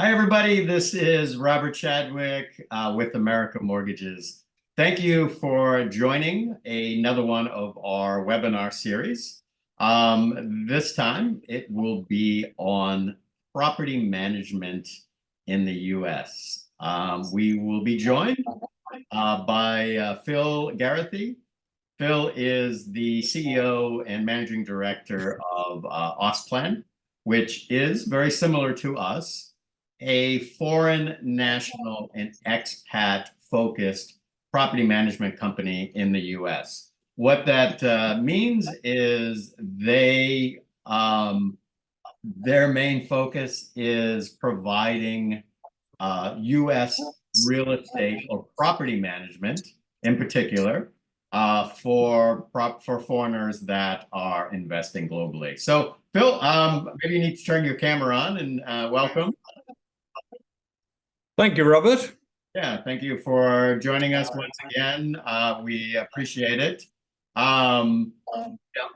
Hi, everybody. This is Robert Chadwick with America Mortgages. Thank you for joining another one of our webinar series. This time it will be on property management in the U.S. We will be joined by Phil Geraghty. Phil is the CEO and Managing Director of Ausplan, which is very similar to us, a foreign national and expat focused property management company in the US. What that means is their main focus is providing US real estate or property management in particular for foreigners that are investing globally. So Phil, maybe you need to turn your camera on and welcome. Thank you, Robert. Yeah, thank you for joining us once again. We appreciate it. Why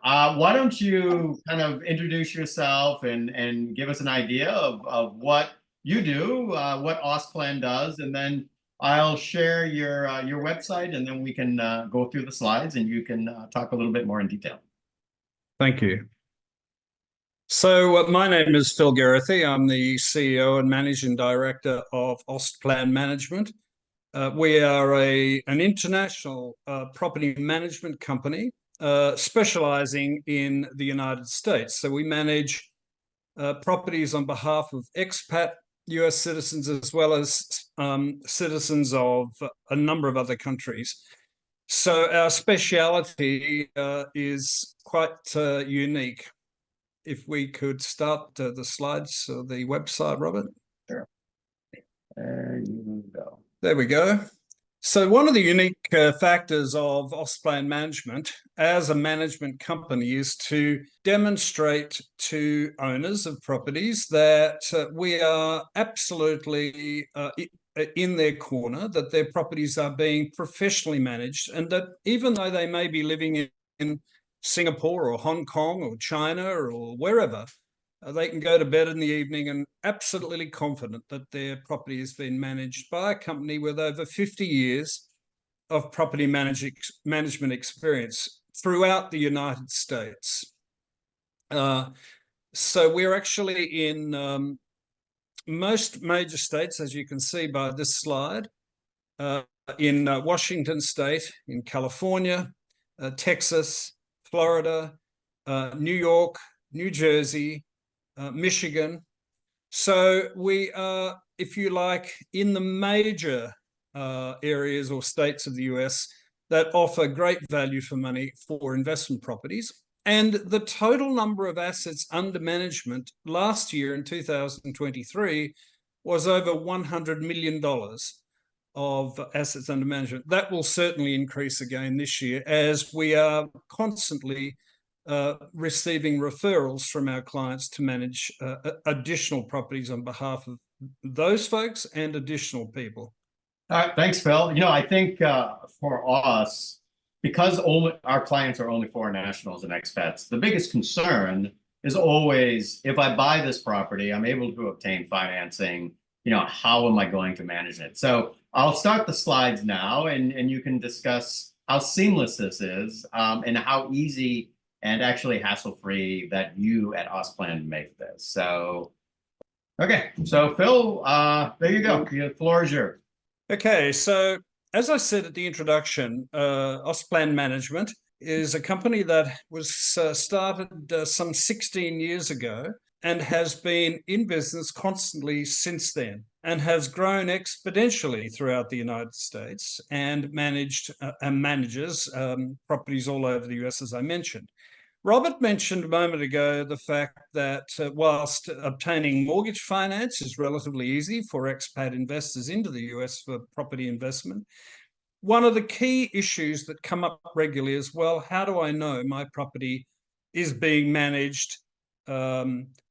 don't you kind of introduce yourself and give us an idea of what you do, what Ausplan does, and then I'll share your website, and then we can go through the slides and you can talk a little bit more in detail. Thank you. So my name is Phil Geraghty. I'm the CEO and Managing Director of Ausplan Management. We are an international property management company specializing in the United States. So we manage properties on behalf of expat US citizens as well as citizens of a number of other countries. So our speciality is quite unique. If we could start the slides or the website, Robert. Sure. There you go. There we go. So one of the unique factors of Ausplan Management as a management company is to demonstrate to owners of properties that we are absolutely in their corner, that their properties are being professionally managed, and that even though they may be living in Singapore or Hong Kong or China or wherever, they can go to bed in the evening and absolutely confident that their property has been managed by a company with over 50 years of property management experience throughout the United States. So we're actually in most major states, as you can see by this slide, in Washington State, in California, Texas, Florida, New York, New Jersey, Michigan. So we are, if you like, in the major areas or states of the US that offer great value for money for investment properties. And the total number of assets under management last year in 2023 was over $100 million of assets under management. That will certainly increase again this year as we are constantly receiving referrals from our clients to manage additional properties on behalf of those folks and additional people. All right, thanks, Phil. You know, I think for us, because our clients are only foreign nationals and expats, the biggest concern is always, if I buy this property, I'm able to obtain financing, how am I going to manage it? So I'll start the slides now, and you can discuss how seamless this is and how easy and actually hassle-free that you at Ausplan make this. So, okay. So Phil, there you go. The floor is yours. Okay. So as I said at the introduction, Ausplan Management is a company that was started some 16 years ago and has been in business constantly since then, and has grown exponentially throughout the United States and managed and manages properties all over the US, as I mentioned. Robert mentioned a moment ago the fact that whilst obtaining mortgage finance is relatively easy for expat investors into the US for property investment, one of the key issues that come up regularly is, well, how do I know my property is being managed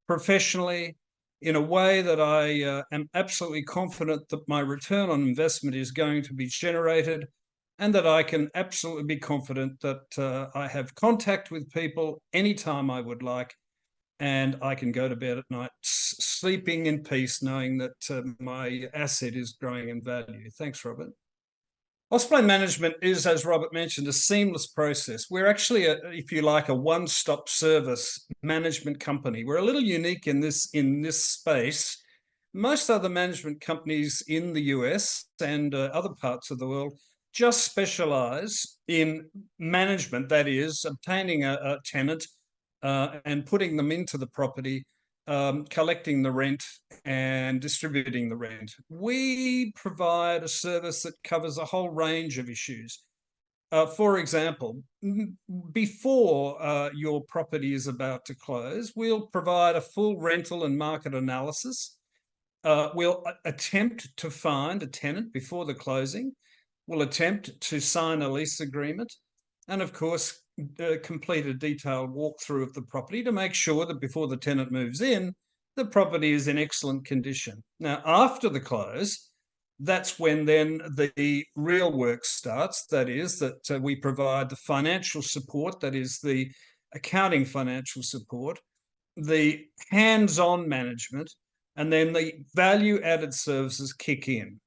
professionally in a way that I am absolutely confident that my return on investment is going to be generated, and that I can absolutely be confident that I have contact with people anytime I would like, and I can go to bed at night sleeping in peace, knowing that my asset is growing in value. Thanks, Robert. Ausplane Management is, as Robert mentioned, a seamless process. We're actually, if you like, a one-stop service management company. We're a little unique in this space. Most other management companies in the US and other parts of the world just specialize in management, that is, obtaining a tenant and putting them into the property, collecting the rent and distributing the rent. We provide a service that covers a whole range of issues. For example, before your property is about to close, we'll provide a full rental and market analysis. We'll attempt to find a tenant before the closing. We'll attempt to sign a lease agreement. And of course, complete a detailed walkthrough of the property to make sure that before the tenant moves in, the property is in excellent condition. Now, after the close, that's when then the real work starts. That is, that we provide the financial support, that is the accounting financial support, the hands-on management, and then the value-added services kick in.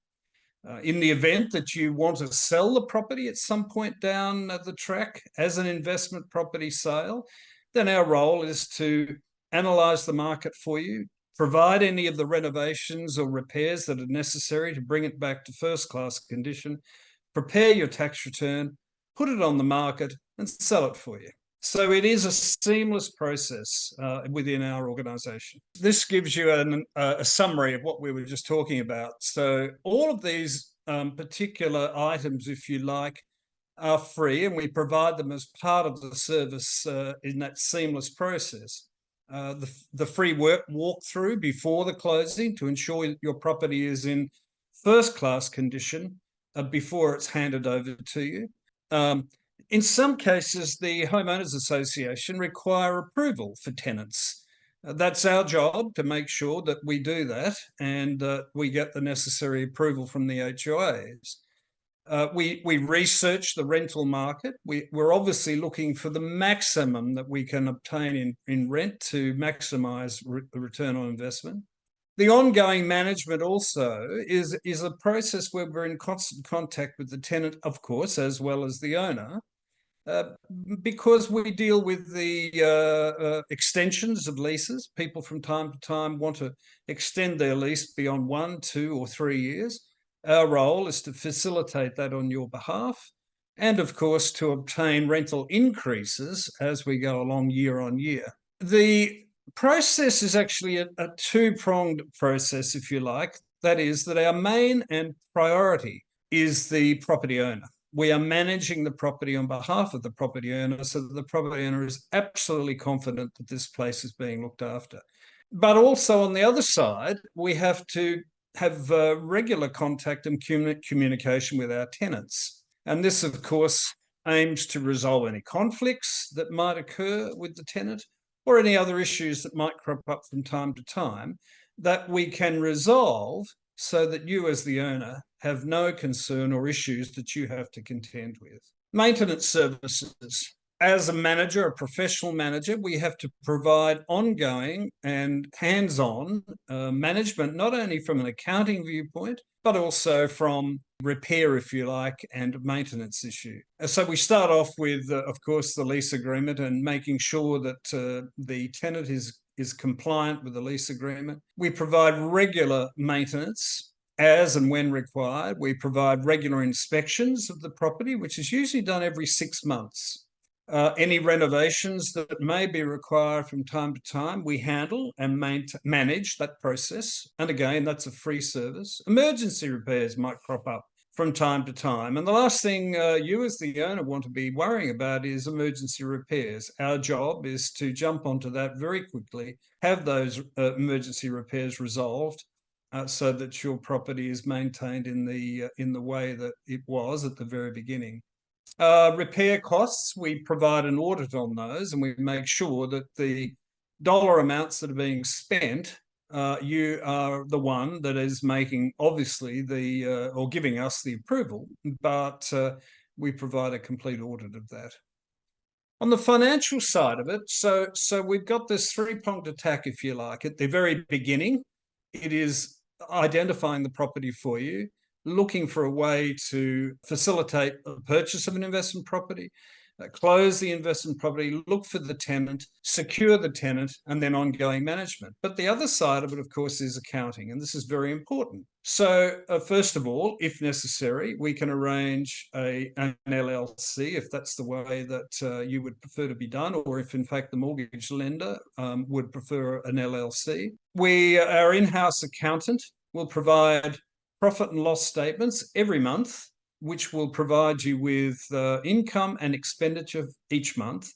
In the event that you want to sell the property at some point down the track as an investment property sale, then our role is to analyse the market for you, provide any of the renovations or repairs that are necessary to bring it back to first-class condition, prepare your tax return, put it on the market and sell it for you. So it is a seamless process within our organisation. This gives you a summary of what we were just talking about. So all of these particular items, if you like, are free, and we provide them as part of the service in that seamless process. The free walkthrough before the closing to ensure that your property is in first-class condition before it's handed over to you. In some cases, the Homeowners Association require approval for tenants. That's our job to make sure that we do that and we get the necessary approval from the HOAs. We research the rental market. We're obviously looking for the maximum that we can obtain in rent to maximise the return on investment. The ongoing management also is a process where we're in constant contact with the tenant, of course, as well as the owner, because we deal with the extensions of leases. People from time to time want to extend their lease beyond 1, 2 or 3 years. Our role is to facilitate that on your behalf and, of course, to obtain rental increases as we go along year on year. The process is actually a two-pronged process, if you like. That is that our main and priority is the property owner. We are managing the property on behalf of the property owner so that the property owner is absolutely confident that this place is being looked after. But also on the other side, we have to have regular contact and communication with our tenants. And this, of course, aims to resolve any conflicts that might occur with the tenant or any other issues that might crop up from time to time that we can resolve so that you as the owner have no concern or issues that you have to contend with. Maintenance services. As a manager, a professional manager, we have to provide ongoing and hands-on management, not only from an accounting viewpoint, but also from repair, if you like, and maintenance issue. So we start off with, of course, the lease agreement and making sure that the tenant is compliant with the lease agreement. We provide regular maintenance as and when required. We provide regular inspections of the property, which is usually done every 6 months. Any renovations that may be required from time to time, we handle and manage that process. And again, that's a free service. Emergency repairs might crop up from time to time. And the last thing you as the owner want to be worrying about is emergency repairs. Our job is to jump onto that very quickly, have those emergency repairs resolved so that your property is maintained in the way that it was at the very beginning. Repair costs, we provide an audit on those and we make sure that the dollar amounts that are being spent, you are the one that is making, obviously, or giving us the approval, but we provide a complete audit of that. On the financial side of it, so we've got this three-pronged attack, if you like. At the very beginning, it is identifying the property for you, looking for a way to facilitate the purchase of an investment property, close the investment property, look for the tenant, secure the tenant, and then ongoing management. But the other side of it, of course, is accounting, and this is very important. So first of all, if necessary, we can arrange an LLC if that's the way that you would prefer to be done, or if in fact the mortgage lender would prefer an LLC. Our in-house accountant will provide profit and loss statements every month, which will provide you with income and expenditure each month.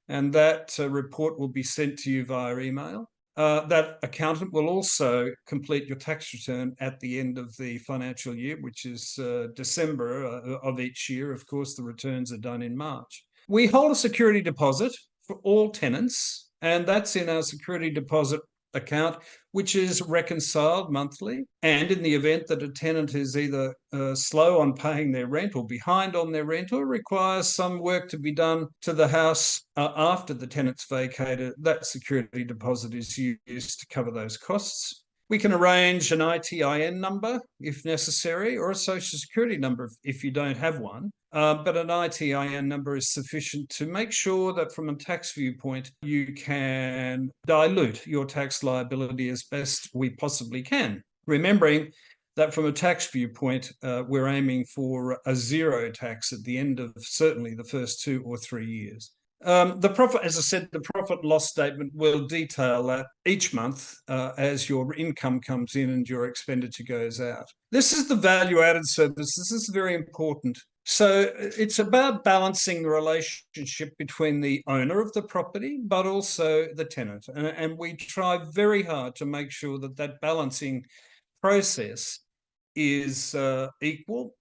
And that report will be sent to you via email. That accountant will also complete your tax return at the end of the financial year, which is December of each year. Of course, the returns are done in March. We hold a security deposit for all tenants, and that's in our security deposit account, which is reconciled monthly. And in the event that a tenant is either slow on paying their rent or behind on their rent, or requires some work to be done to the house after the tenant's vacated, that security deposit is used to cover those costs. We can arrange an ITIN number if necessary, or a social security number if you don't have one. But an ITIN number is sufficient to make sure that from a tax viewpoint, you can dilute your tax liability as best we possibly can. Remembering that from a tax viewpoint, we're aiming for a zero tax at the end of certainly the first 2 or 3 years. The profit, as I said, the profit and loss statement will detail that each month as your income comes in and your expenditure goes out. This is the value-added service. This is very important. So it's about balancing the relationship between the owner of the property, but also the tenant. And we try very hard to make sure that that balancing process is equal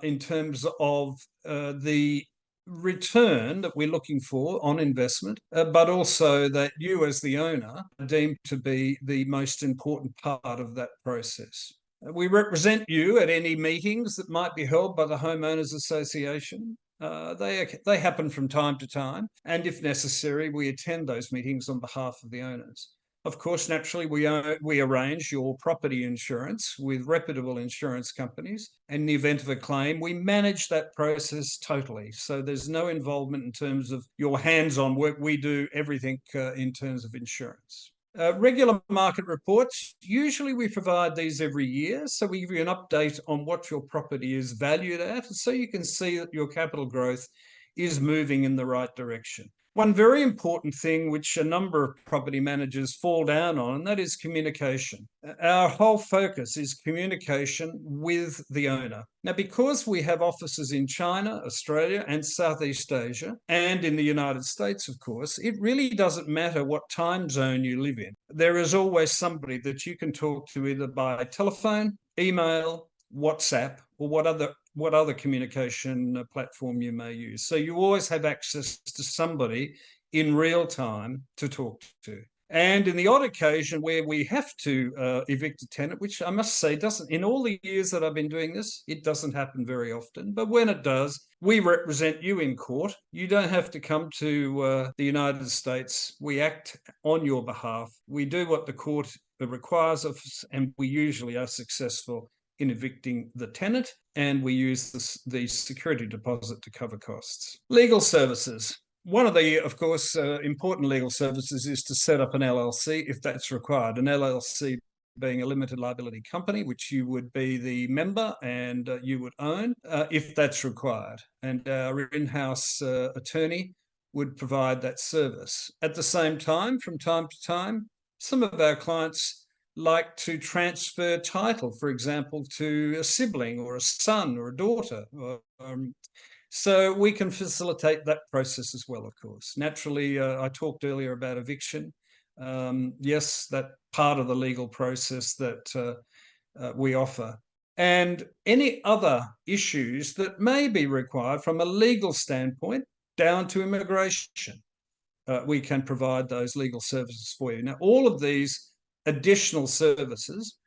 in terms of the return that we're looking for on investment, but also that you as the owner are deemed to be the most important part of that process. We represent you at any meetings that might be held by the Homeowners Association. They happen from time to time, and if necessary, we attend those meetings on behalf of the owners. Of course, naturally, we arrange your property insurance with reputable insurance companies. In the event of a claim, we manage that process totally. So there's no involvement in terms of your hands-on work. We do everything in terms of insurance. Regular market reports, usually we provide these every year. So we give you an update on what your property is valued at, so you can see that your capital growth is moving in the right direction. One very important thing which a number of property managers fall down on, and that is communication. Our whole focus is communication with the owner. Now, because we have offices in China, Australia, and Southeast Asia, and in the United States, of course, it really doesn't matter what time zone you live in. There is always somebody that you can talk to either by telephone, email, WhatsApp, or what other communication platform you may use. So you always have access to somebody in real time to talk to. And in the odd occasion where we have to evict a tenant, which I must say doesn't, in all the years that I've been doing this, it doesn't happen very often. But when it does, we represent you in court. You don't have to come to the United States. We act on your behalf. We do what the court requires of us, and we usually are successful in evicting the tenant, and we use the security deposit to cover costs. Legal services. One of the, of course, important legal services is to set up an LLC if that's required. An LLC being a limited liability company, which you would be the member and you would own if that's required. And our in-house attorney would provide that service. At the same time, from time to time, some of our clients like to transfer title, for example, to a sibling or a son or a daughter. So we can facilitate that process as well, of course. Naturally, I talked earlier about eviction. Yes, that part of the legal process that we offer. And any other issues that may be required from a legal standpoint down to immigration, we can provide those legal services for you. Now, all of these additional services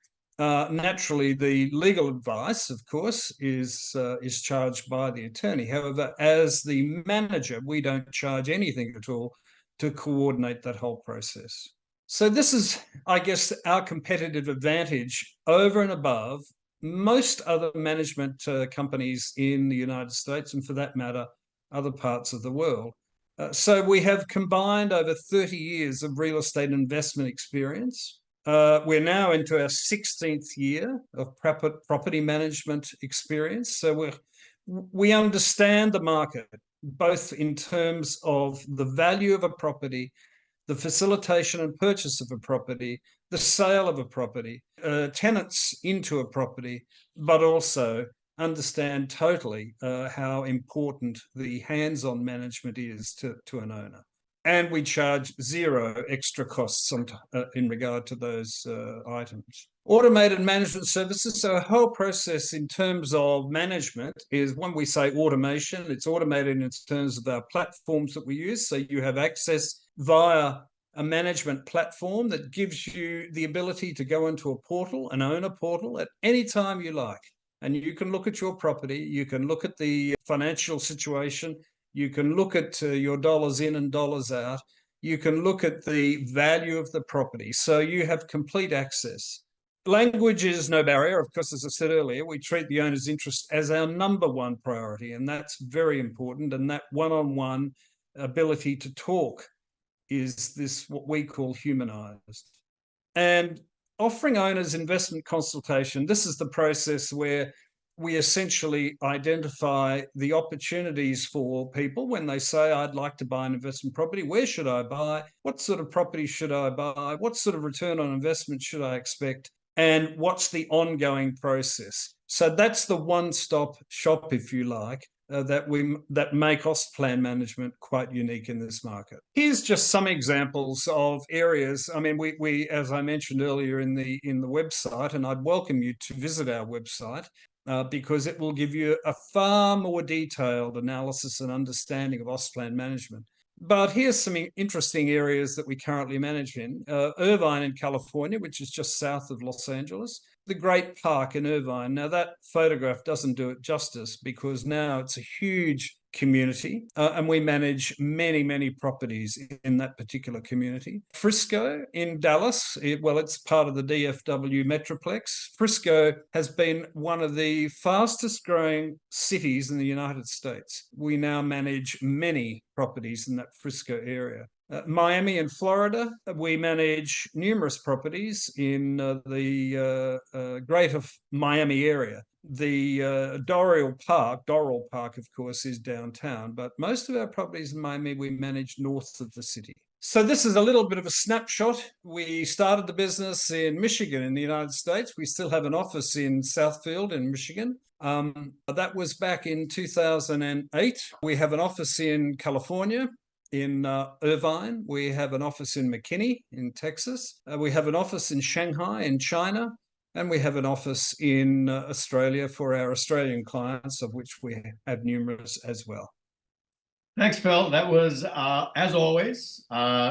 Naturally, the legal advice, of course, is charged by the attorney. However, as the manager, we don't charge anything at all to coordinate that whole process. So this is, I guess, our competitive advantage over and above most other management companies in the United States, and for that matter, other parts of the world. So we have combined over 30 years of real estate investment experience. We're now into our 16th year of property management experience. So we understand the market, both in terms of the value of a property, the facilitation and purchase of a property, the sale of a property, tenants into a property, but also understand totally how important the hands-on management is to an owner. And we charge zero extra costs in regard to those items. Automated management services. So a whole process in terms of management is, when we say automation, it's automated in terms of our platforms that we use. So you have access via a management platform that gives you the ability to go into a portal, an owner portal, at any time you like. And you can look at your property, you can look at the financial situation, you can look at your dollars in and dollars out, you can look at the value of the property. So you have complete access. Language is no barrier. Of course, as I said earlier, we treat the owner's interest as our number one priority, and that's very important. And that one-on-one ability to talk is this, what we call humanized. And offering owners investment consultation, this is the process where we essentially identify the opportunities for people when they say, I'd like to buy an investment property. Where should I buy? What sort of property should I buy? What sort of return on investment should I expect? And what's the ongoing process? So that's the one-stop shop, if you like, that make Ausplan management quite unique in this market. Here's just some examples of areas. I mean, we as I mentioned earlier in the website, and I'd welcome you to visit our website because it will give you a far more detailed analysis and understanding of Ausplan management. But here's some interesting areas that we currently manage in. Irvine in California, which is just south of Los Angeles. The Great Park in Irvine. Now, that photograph doesn't do it justice because now it's a huge community and we manage many, many properties in that particular community. Frisco in Dallas, it's part of the DFW Metroplex. Frisco has been one of the fastest growing cities in the United States. We now manage many properties in that Frisco area. Miami in Florida, we manage numerous properties in the greater Miami area. The Doral Park, of course, is downtown, but most of our properties in Miami we manage north of the city. So this is a little bit of a snapshot. We started the business in Michigan in the United States. We still have an office in Southfield in Michigan. That was back in 2008. We have an office in California, in Irvine. We have an office in McKinney in Texas. We have an office in Shanghai in China. And we have an office in Australia for our Australian clients, of which we have numerous as well. Thanks, Phil. That was, as always,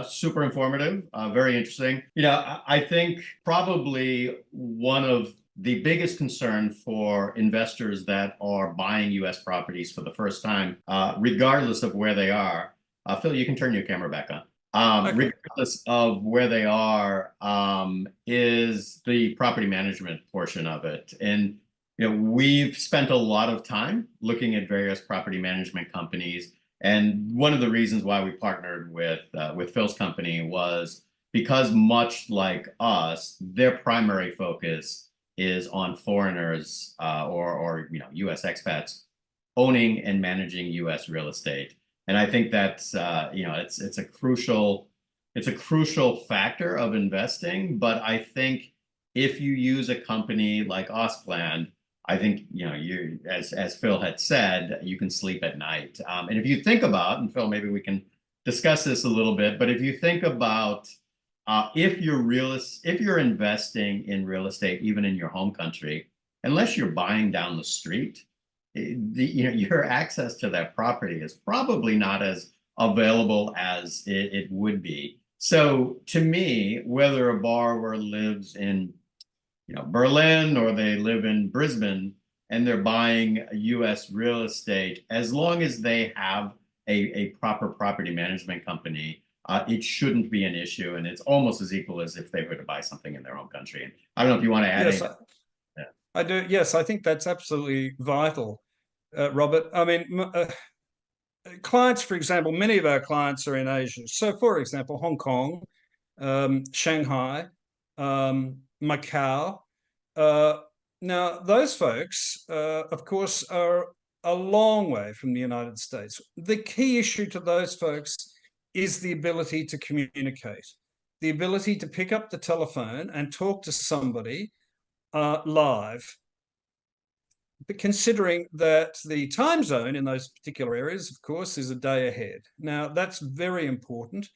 super informative, very interesting. You know, I think probably one of the biggest concern for investors that are buying U.S. properties for the first time, regardless of where they are, Phil, you can turn your camera back on. Okay. Regardless of where they are, is the property management portion of it. And you know, we've spent a lot of time looking at various property management companies. And one of the reasons why we partnered with Phil's company was because, much like us, their primary focus is on foreigners or you know, U.S. expats owning and managing U.S. real estate. And I think that's you know, it's a crucial factor of investing. But I think if you use a company like Ausplan, I think, you know, you, as Phil had said, you can sleep at night. And if you think about, and Phil, maybe we can discuss this a little bit, but if you think about if you're investing in real estate, even in your home country, unless you're buying down the street, you know, your access to that property is probably not as available as it would be. So to me, whether a borrower lives in Berlin, or they live in Brisbane, and they're buying U.S. real estate, as long as they have a proper property management company, it shouldn't be an issue, and it's almost as equal as if they were to buy something in their own country. And I don't know if you want to add Yes, anything. Yeah. I do. Yes, I think that's absolutely vital, Robert. I mean, clients, for example, many of our clients are in Asia. So, for example, Hong Kong, Shanghai, Macau. Uh, Now, those folks, of course, are a long way from the United States. The key issue to those folks is the ability to communicate, the ability to pick up the telephone and talk to somebody live. But considering that the time zone in those particular areas, of course, is a day ahead. Now, that's very important.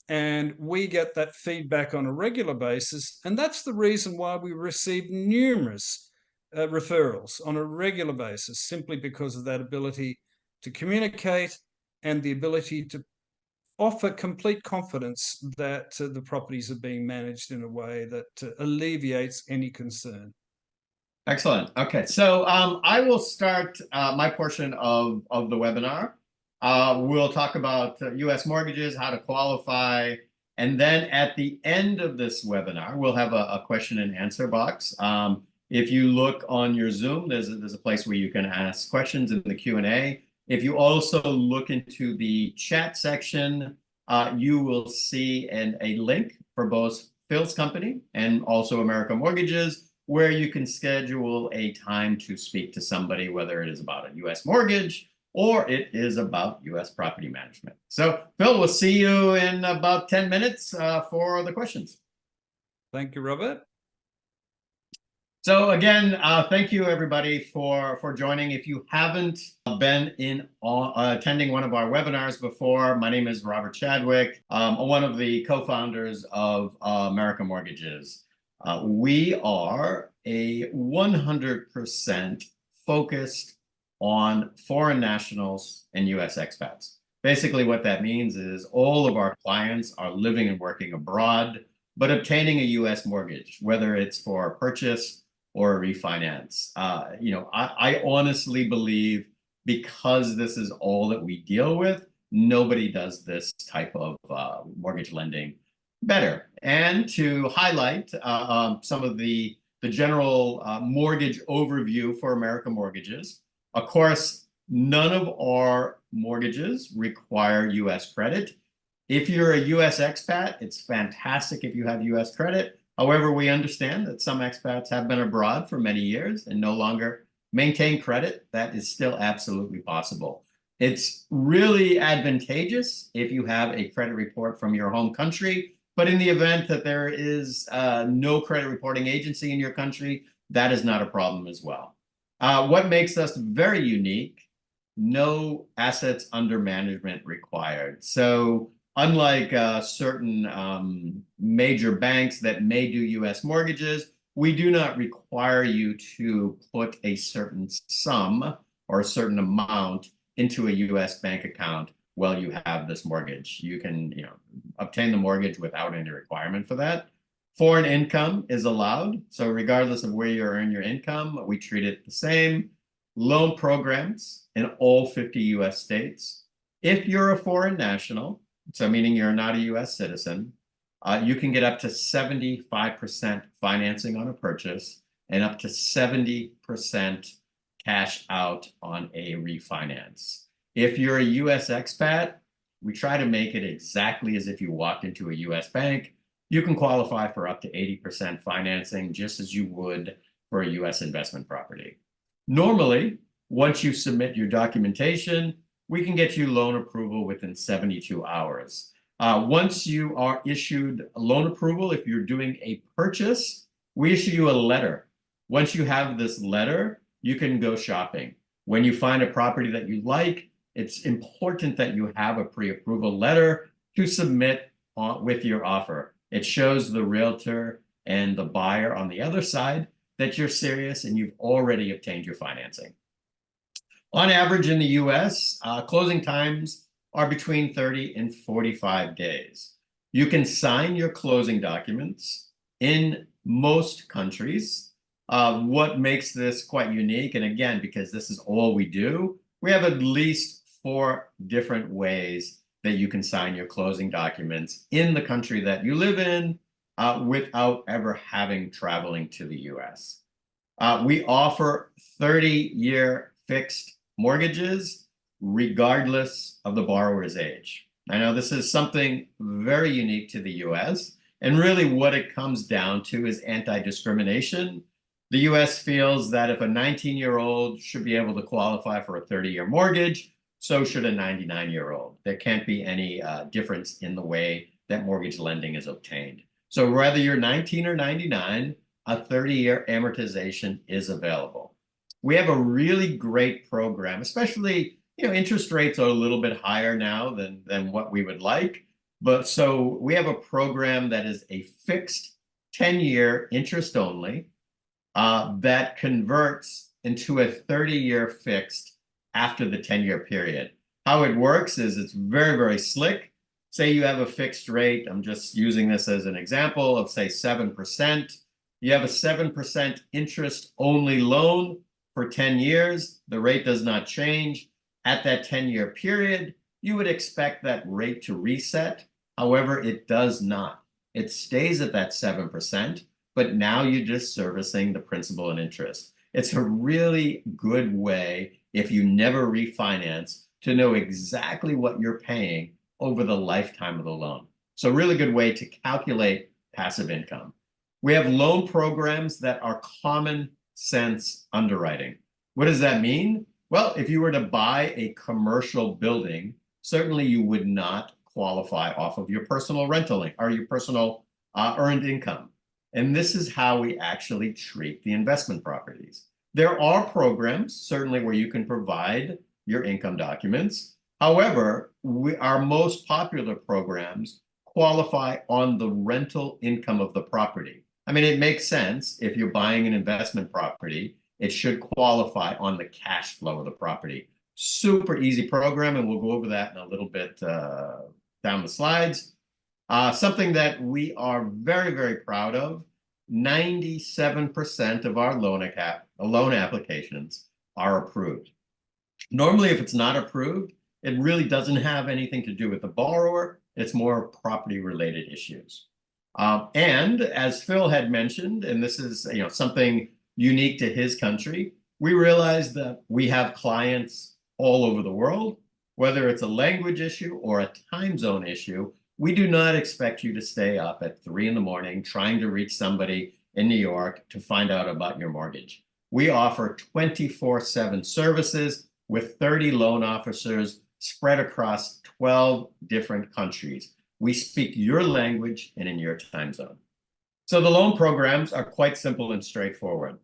And we get that feedback on a regular basis. And that's the reason why we receive numerous referrals on a regular basis, simply because of that ability to communicate and the ability to offer complete confidence that the properties are being managed in a way that alleviates any concern. Excellent. Okay, so I will start my portion of the webinar. We'll talk about U.S. mortgages, how to qualify, and then at the end of this webinar, we'll have a question and answer box. If you look on your Zoom, there's a place where you can ask questions in the Q&A. If you also look into the chat section, you will see a link for both Phil's company and also America Mortgages, where you can schedule a time to speak to somebody, whether it is about a U.S. mortgage or it is about U.S. property management. So, Phil, we'll see you in about 10 minutes for the questions. Thank you, Robert. So again, thank you everybody for joining. If you haven't been attending one of our webinars before, my name is Robert Chadwick. I'm one of the co-founders of America Mortgages. We are a 100% focused on foreign nationals and U.S. expats. Basically what that means is all of our clients are living and working abroad, but obtaining a U.S. mortgage, whether it's for a purchase or a refinance. I honestly believe, because this is all that we deal with, nobody does this type of mortgage lending better. And to highlight some of the general mortgage overview for America Mortgages, of course, none of our mortgages require U.S. credit. If you're a U.S. expat, it's fantastic if you have U.S. credit. However, we understand that some expats have been abroad for many years and no longer maintain credit. That is still absolutely possible. It's really advantageous if you have a credit report from your home country, but in the event that there is no credit reporting agency in your country, that is not a problem as well. What makes us very unique: no assets under management required. So unlike certain major banks that may do U.S. mortgages, we do not require you to put a certain sum or a certain amount into a U.S. bank account while you have this mortgage. You can, obtain the mortgage without any requirement for that. Foreign income is allowed. So regardless of where you earn your income, we treat it the same. Loan programs in all 50 U.S. states. If you're a foreign national, so meaning you're not a U.S. citizen, you can get up to 75% financing on a purchase and up to 70% cash out on a refinance. If you're a U.S. expat, we try to make it exactly as if you walked into a U.S. bank. You can qualify for up to 80% financing, just as you would for a U.S. investment property. Normally, once you submit your documentation, we can get you loan approval within 72 hours. Once you are issued a loan approval, if you're doing a purchase, we issue you a letter. Once you have this letter, you can go shopping. When you find a property that you like, it's important that you have a pre-approval letter to submit with your offer. It shows the realtor and the buyer on the other side that you're serious and you've already obtained your financing. On average in the US, closing times are between 30 and 45 days. You can sign your closing documents in most countries. What makes this quite unique, and again, because this is all we do, we have at least 4 different ways that you can sign your closing documents in the country that you live in without ever having traveling to the US. We offer 30-year fixed mortgages regardless of the borrower's age. I know this is something very unique to the US, and really what it comes down to is anti-discrimination. The US feels that if a 19-year-old should be able to qualify for a 30-year mortgage, so should a 99-year-old. There can't be any difference in the way that mortgage lending is obtained. So whether you're 19 or 99, a 30-year amortization is available. We have a really great program, especially, interest rates are a little bit higher now than what we would like. But so we have a program that is a fixed 10-year interest only that converts into a 30-year fixed after the 10-year period. How it works is it's very, very slick. Say you have a fixed rate, I'm just using this as an example of say 7%. You have a 7% interest only loan for 10 years. The rate does not change. At that 10-year period, you would expect that rate to reset. However, it does not. It stays at that 7%, but now you're just servicing the principal and interest. It's a really good way, if you never refinance, to know exactly what you're paying over the lifetime of the loan. So really good way to calculate passive income. We have loan programs that are common sense underwriting. What does that mean? Well, if you were to buy a commercial building, certainly you would not qualify off of your personal rental or your personal earned income. And this is how we actually treat the investment properties. There are programs, certainly, where you can provide your income documents. However, our most popular programs qualify on the rental income of the property. I mean, it makes sense. If you're buying an investment property, it should qualify on the cash flow of the property. Super easy program, and we'll go over that in a little bit down the slides. Something that we are very, very proud of, 97% of our loan applications are approved. Normally, if it's not approved, it really doesn't have anything to do with the borrower. It's more property-related issues. And as Phil had mentioned, and this is something unique to his country, we realize that we have clients all over the world, whether it's a language issue or a time zone issue. We do not expect you to stay up at 3 in the morning trying to reach somebody in New York to find out about your mortgage. We offer 24/7 services with 30 loan officers spread across 12 different countries. We speak your language and in your time zone. So the loan programs are quite simple and straightforward.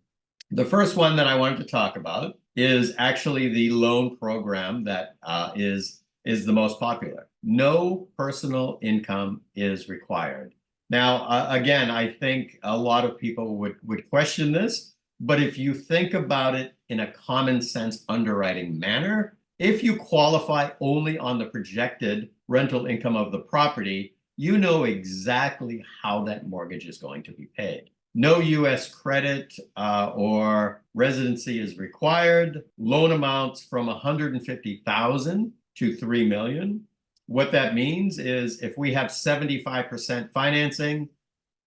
The first one that I wanted to talk about is actually the loan program that is the most popular. No personal income is required. Now, again, I think a lot of people would question this, but if you think about it in a common sense underwriting manner, if you qualify only on the projected rental income of the property, you know exactly how that mortgage is going to be paid. No US credit or residency is required. Loan amounts from $150,000 to $3 million. What that means is if we have 75% financing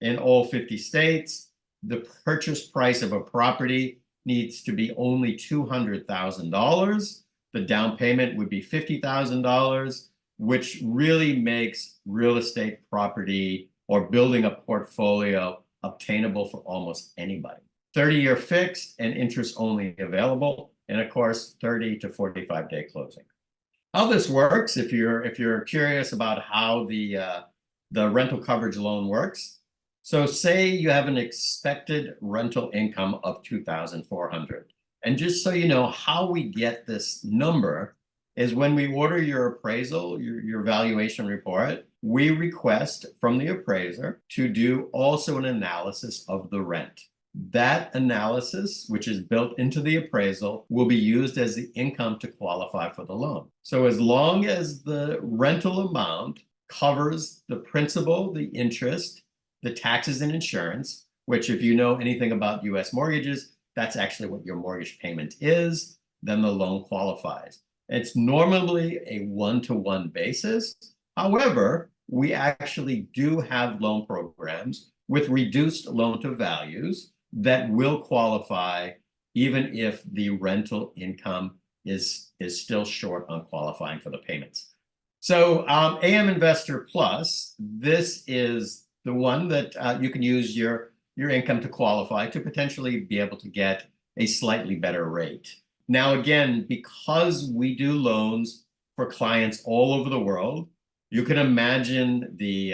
in all 50 states, the purchase price of a property needs to be only $200,000. The down payment would be $50,000, which really makes real estate property or building a portfolio obtainable for almost anybody. 30-year fixed and interest only available, and of course, 30 to 45-day closing. How this works, if you're curious about how the rental coverage loan works, so say you have an expected rental income of $2,400. And just so you know how we get this number is when we order your appraisal, your valuation report, we request from the appraiser to do also an analysis of the rent. That analysis, which is built into the appraisal, will be used as the income to qualify for the loan. So as long as the rental amount covers the principal, the interest, the taxes and insurance, which if you know anything about US mortgages, that's actually what your mortgage payment is, then the loan qualifies. It's normally a one-to-one basis. However, we actually do have loan programs with reduced loan to values that will qualify even if the rental income is still short on qualifying for the payments. So AM Investor Plus, this is the one that you can use your income to qualify to potentially be able to get a slightly better rate. Now, again, because we do loans for clients all over the world, you can imagine the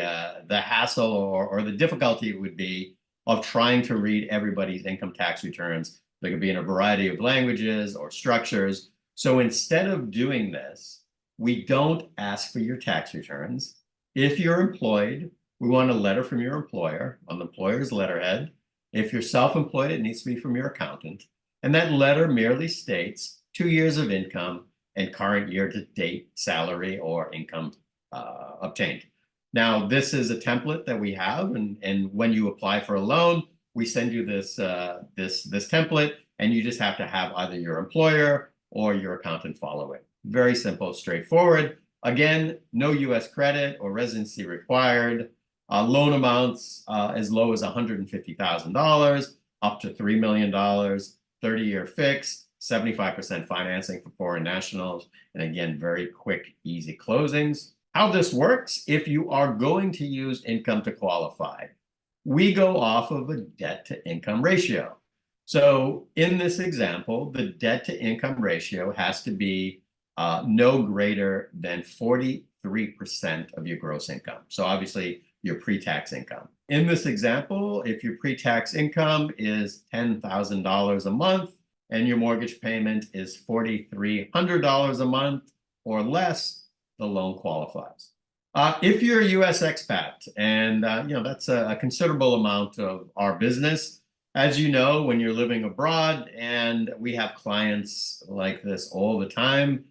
hassle or the difficulty it would be of trying to read everybody's income tax returns. They could be in a variety of languages or structures. So instead of doing this, we don't ask for your tax returns. If you're employed, we want a letter from your employer on the employer's letterhead. If you're self-employed, it needs to be from your accountant. And that letter merely states 2 years of income and current year-to-date salary or income obtained. Now, this is a template that we have, and when you apply for a loan, we send you this template, and you just have to have either your employer or your accountant follow it. Very simple, straightforward. Again, no US credit or residency required. Loan amounts as low as $150,000 up to $3 million, 30-year fixed, 75% financing for foreign nationals, and again, very quick, easy closings. How this works, if you are going to use income to qualify, we go off of a debt-to-income ratio. So in this example, the debt-to-income ratio has to be no greater than 43% of your gross income. So obviously, your pre-tax income. In this example, if your pre-tax income is $10,000 a month and your mortgage payment is $4,300 a month or less, the loan qualifies. If you're a US expat, and that's a considerable amount of our business, as you know, when you're living abroad, and we have clients like this all the time,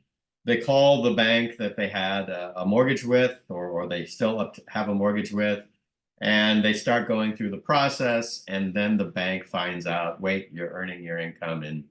they call the bank that they had a mortgage with, or they still have a mortgage with, and they start going through the process, and then the bank finds out, wait, you're earning your income in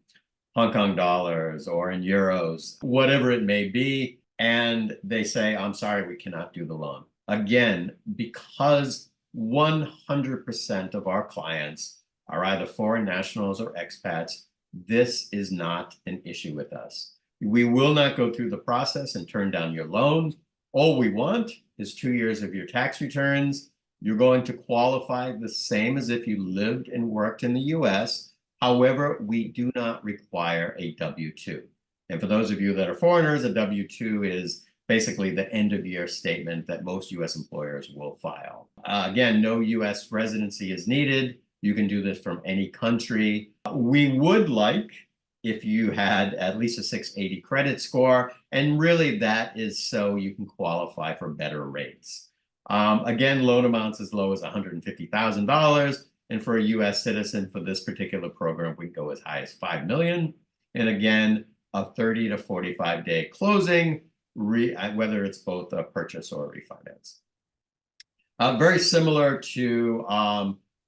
Hong Kong dollars or in euros, whatever it may be, and they say, I'm sorry, we cannot do the loan. Again, because 100% of our clients are either foreign nationals or expats, this is not an issue with us. We will not go through the process and turn down your loan. All we want is 2 years of your tax returns. You're going to qualify the same as if you lived and worked in the US. However, we do not require a W-2. And for those of you that are foreigners, a W-2 is basically the end-of-year statement that most US employers will file. Again, no US residency is needed. You can do this from any country. We would like if you had at least a 680 credit score, and really that is so you can qualify for better rates. Again, loan amounts as low as $150,000, and for a US citizen for this particular program, we go as high as $5 million. And again, a 30 to 45-day closing, whether it's both a purchase or a refinance. Very similar to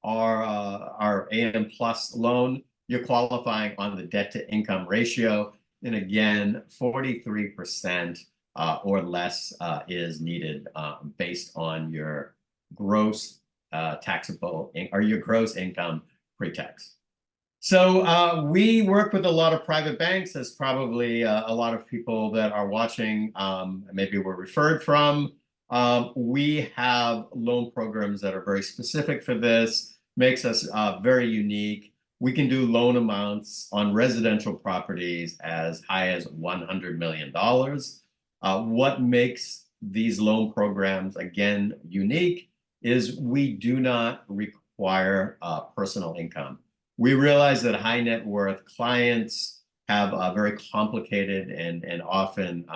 our AM Plus loan, you're qualifying on the debt-to-income ratio. And again, 43% or less is needed based on your gross taxable or your gross income pre-tax. So we work with a lot of private banks, as probably a lot of people that are watching maybe were referred from. We have loan programs that are very specific for this, makes us very unique. We can do loan amounts on residential properties as high as $100 million. What makes these loan programs, again, unique is we do not require personal income. We realize that high net worth clients have very complicated and often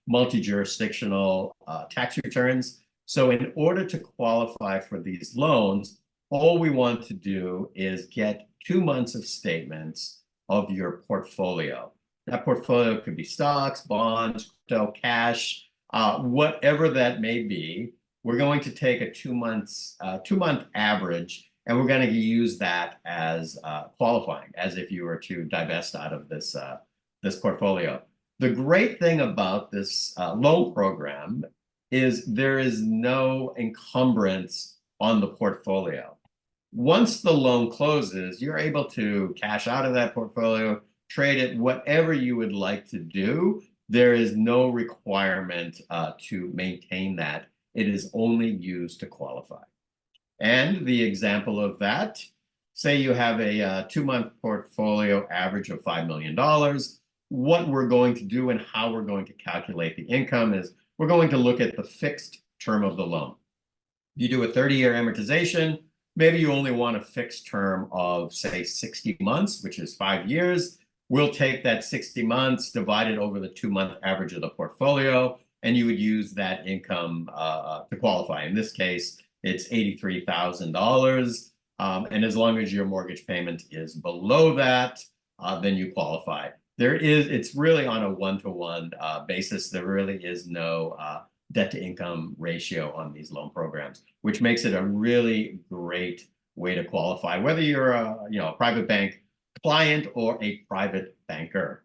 multi-jurisdictional tax returns. So in order to qualify for these loans, all we want to do is get 2 months of statements of your portfolio. That portfolio could be stocks, bonds, crypto, cash, whatever that may be. We're going to take a 2 month average and we're going to use that as qualifying, as if you were to divest out of this portfolio. The great thing about this loan program is there is no encumbrance on the portfolio. Once the loan closes, you're able to cash out of that portfolio, trade it, whatever you would like to do. There is no requirement to maintain that. It is only used to qualify. And the example of that, say you have a 2-month portfolio average of $5 million. What we're going to do and how we're going to calculate the income is we're going to look at the fixed term of the loan. You do a 30-year amortization. Maybe you only want a fixed term of, say, 60 months, which is 5 years. We'll take that 60 months, divide it over the 2-month average of the portfolio, and you would use that income to qualify. In this case, it's $83,000. And as long as your mortgage payment is below that, then you qualify. It's really on a one-to-one basis. There really is no debt-to-income ratio on these loan programs, which makes it a really great way to qualify, whether you're a private bank client or a private banker.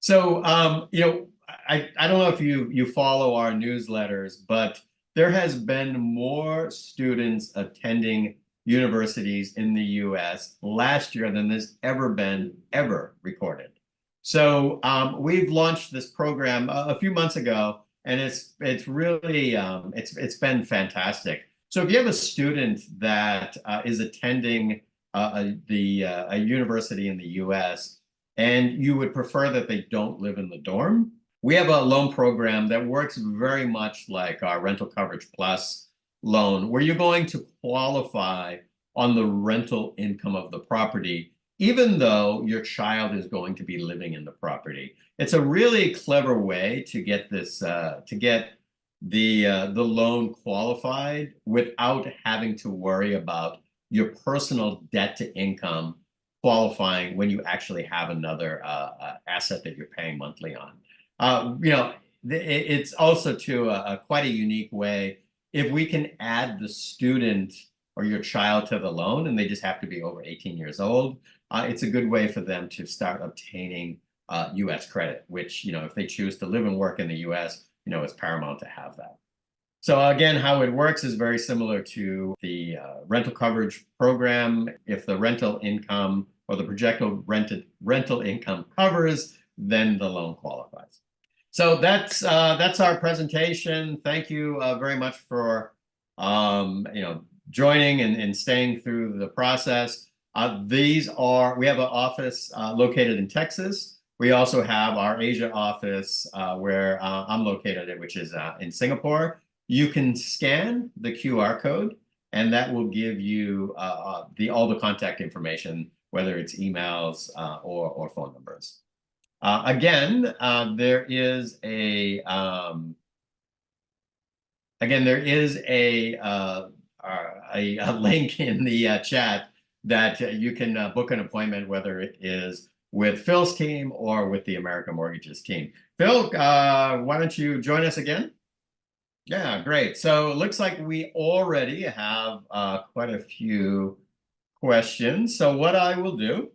So I don't know if you follow our newsletters, but there has been more students attending universities in the US last year than there's ever been recorded. So we've launched this program a few months ago, and it's really it's been fantastic. So if you have a student that is attending a university in the US, and you would prefer that they don't live in the dorm, we have a loan program that works very much like our Rental Coverage Plus loan, where you're going to qualify on the rental income of the property, even though your child is going to be living in the property. It's a really clever way to get this, to get the loan qualified without having to worry about your personal debt to income qualifying when you actually have another asset that you're paying monthly on. It's also quite a unique way. If we can add the student or your child to the loan, and they just have to be over 18 years old, it's a good way for them to start obtaining U.S. credit, which, if they choose to live and work in the U.S., is paramount to have that. So again, how it works is very similar to the rental coverage program. If the rental income or the projected rental income covers, then the loan qualifies. So that's our presentation. Thank you very much for joining and staying through the process. We have an office located in Texas. We also have our Asia office where I'm located, which is in Singapore. You can scan the QR code, and that will give you all the contact information, whether it's emails or phone numbers. Again, there is a link in the chat that you can book an appointment, whether it is with Phil's team or with the American Mortgages team. Phil, why don't you join us again? Yeah, great. So it looks like we already have quite a few questions. So what I will do,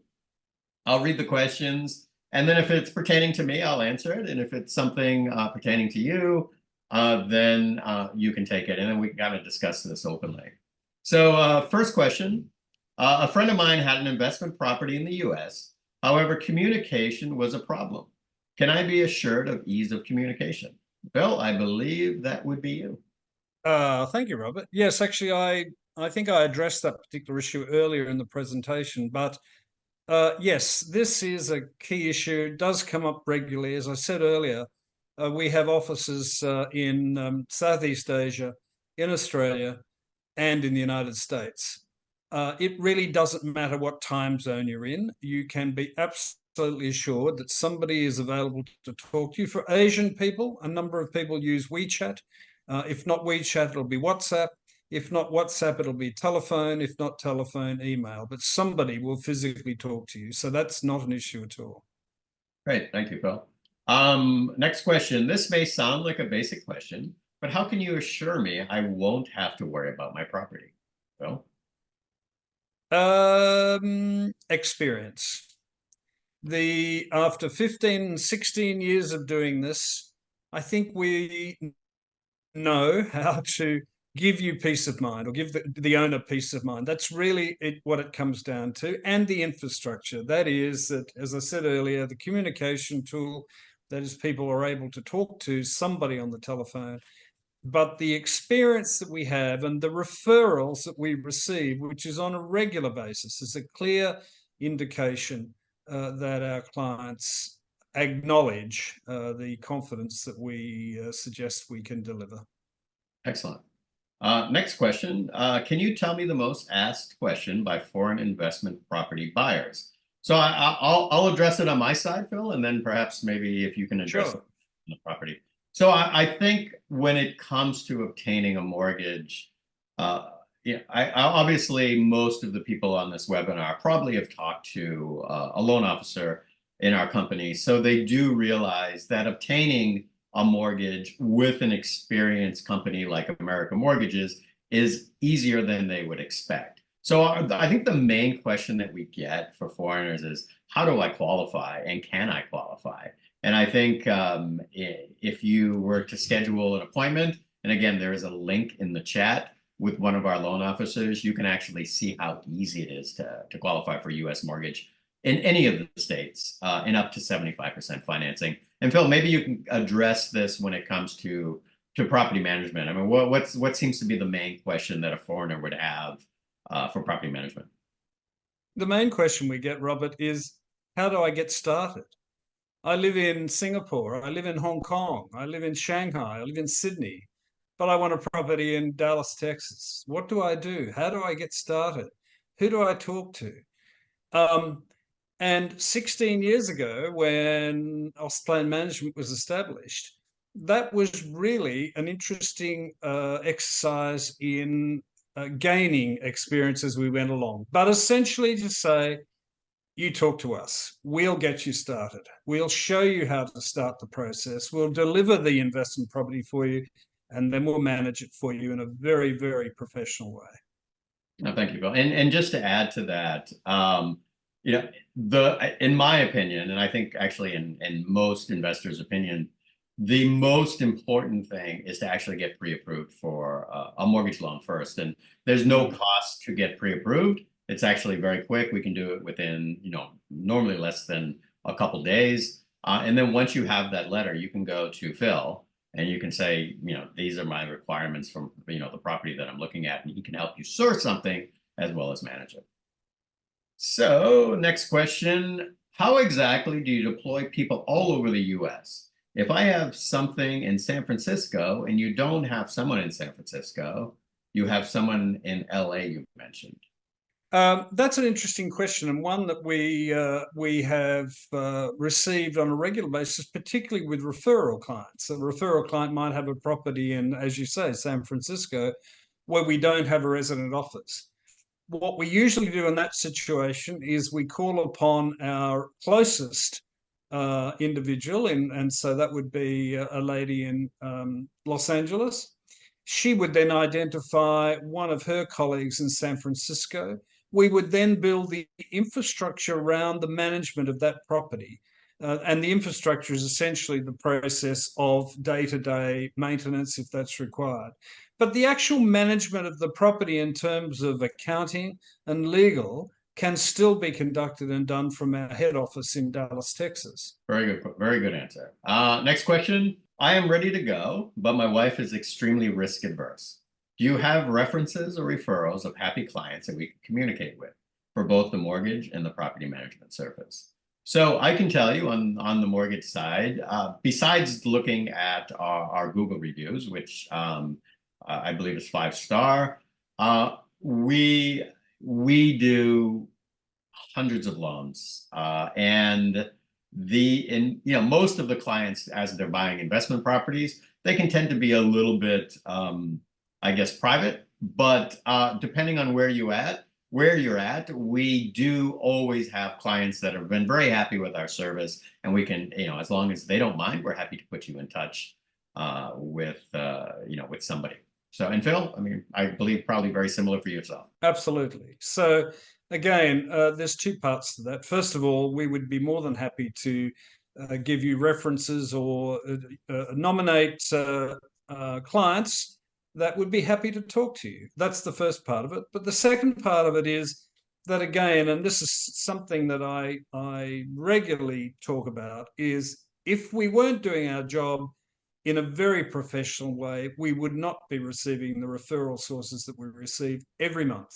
I'll read the questions, and then if it's pertaining to me, I'll answer it. And if it's something pertaining to you, then you can take it. And then we got to discuss this openly. So first question, a friend of mine had an investment property in the US. However, communication was a problem. Can I be assured of ease of communication? Bill, I believe that would be you. Thank you, Robert. Yes, actually, I think I addressed that particular issue earlier in the presentation, but yes, this is a key issue. It does come up regularly. As I said earlier, we have offices in Southeast Asia, in Australia, and in the United States. It really doesn't matter what time zone you're in. You can be absolutely assured that somebody is available to talk to you. For Asian people, a number of people use WeChat. If not WeChat, it'll be WhatsApp. If not WhatsApp, it'll be telephone. If not telephone, email. But somebody will physically talk to you. So that's not an issue at all. Great. Thank you, Phil. Next question. This may sound like a basic question, but how can you assure me I won't have to worry about my property? Phil? Experience. After 15, 16 years of doing this, I think we know how to give you peace of mind, or give the owner peace of mind. That's really what it comes down to. And the infrastructure. That is, that, as I said earlier, the communication tool, that is, people are able to talk to somebody on the telephone. But the experience that we have and the referrals that we receive, which is on a regular basis, is a clear indication that our clients acknowledge the confidence that we suggest we can deliver. Excellent. Next question. Can you tell me the most asked question by foreign investment property buyers? So I'll address it on my side, Phil, and then perhaps maybe if you can address it on the property. So I think when it comes to obtaining a mortgage, obviously most of the people on this webinar probably have talked to a loan officer in our company. So they do realize that obtaining a mortgage with an experienced company like America Mortgages is easier than they would expect. So I think the main question that we get for foreigners is, how do I qualify and can I qualify? And I think if you were to schedule an appointment, and again, there is a link in the chat with one of our loan officers, you can actually see how easy it is to qualify for U.S. mortgage in any of the states, and up to 75% financing. And Phil, maybe you can address this when it comes to property management. I mean, what seems to be the main question that a foreigner would have for property management? The main question we get, Robert, is how do I get started? I live in Singapore, I live in Hong Kong, I live in Shanghai, I live in Sydney, but I want a property in Dallas, Texas. What do I do? How do I get started? Who do I talk to? And 16 years ago, when Australian management was established, that was really an interesting exercise in gaining experience as we went along. But essentially to say, you talk to us, we'll get you started. We'll show you how to start the process. We'll deliver the investment property for you, and then we'll manage it for you in a very, very professional way. No, thank you, Bill. And just to add to that, in my opinion, and I think actually in most investors' opinion, the most important thing is to actually get pre-approved for a mortgage loan first. And there's no cost to get pre-approved. It's actually very quick. We can do it within, normally less than a couple days. And then once you have that letter, you can go to Phil and you can say, these are my requirements from, the property that I'm looking at, and he can help you source something as well as manage it. So next question, how exactly do you deploy people all over the US? If I have something in San Francisco and you don't have someone in San Francisco, you have someone in LA, you mentioned. That's an interesting question, and one that we have received on a regular basis, particularly with referral clients. A referral client might have a property in, as you say, San Francisco, where we don't have a resident office. What we usually do in that situation is we call upon our closest individual, and so that would be a lady in Los Angeles. She would then identify one of her colleagues in San Francisco. We would then build the infrastructure around the management of that property. And the infrastructure is essentially the process of day-to-day maintenance, if that's required. But the actual management of the property in terms of accounting and legal can still be conducted and done from our head office in Dallas, Texas. Very good answer. Next question. I am ready to go, but my wife is extremely risk adverse. Do you have references or referrals of happy clients that we can communicate with for both the mortgage and the property management service? So I can tell you on the mortgage side, besides looking at our Google reviews, which I believe is 5-star, we do hundreds of loans, and most of the clients, as they're buying investment properties, they can tend to be a little bit, I guess, private, but depending on where you're at, we do always have clients that have been very happy with our service, and we can, as long as they don't mind, we're happy to put you in touch with somebody. So, and Phil, I mean, I believe probably very similar for yourself. Absolutely. So again, there's two parts to that. First of all, we would be more than happy to give you references or nominate clients that would be happy to talk to you. That's the first part of it. But the second part of it is that, again, and this is something that I regularly talk about, is if we weren't doing our job in a very professional way, we would not be receiving the referral sources that we receive every month.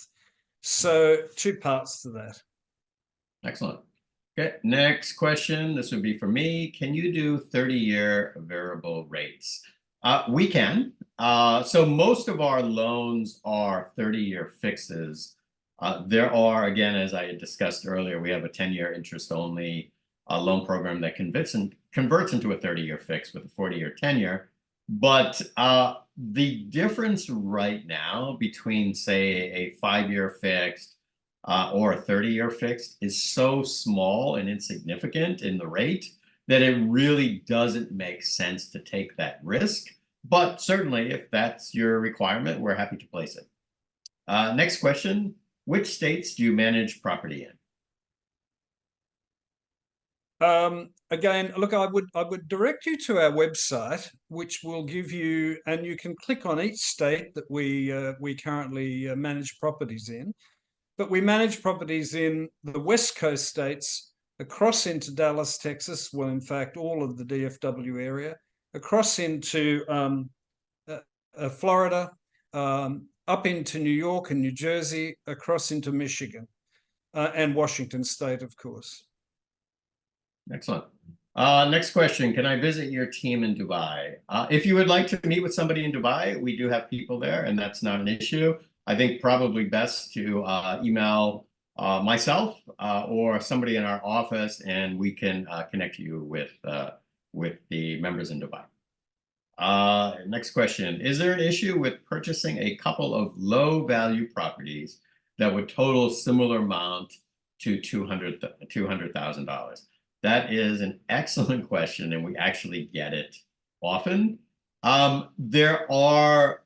So two parts to that. Excellent. Okay, next question. This would be for me. Can you do 30-year variable rates? We can. So most of our loans are 30-year fixes. There are, again, as I discussed earlier, we have a 10-year interest-only loan program that converts into a 30-year fix with a 40-year tenure. But the difference right now between, say, a 5-year fixed or a 30-year fixed is so small and insignificant in the rate that it really doesn't make sense to take that risk. But certainly, if that's your requirement, we're happy to place it. Next question. Which states do you manage property in? Again, look, I would direct you to our website, which will give you, and you can click on each state that we currently manage properties in. But we manage properties in the West Coast states, across into Dallas, Texas. Well, in fact, all of the DFW area, across into Florida, up into New York and New Jersey, across into Michigan, and Washington State, of course. Excellent. Next question. Can I visit your team in Dubai? If you would like to meet with somebody in Dubai, we do have people there, and that's not an issue. I think probably best to email myself or somebody in our office, and we can connect you with the members in Dubai. Next question. Is there an issue with purchasing a couple of low-value properties that would total similar amount to $200,000? That is an excellent question, and we actually get it often. There are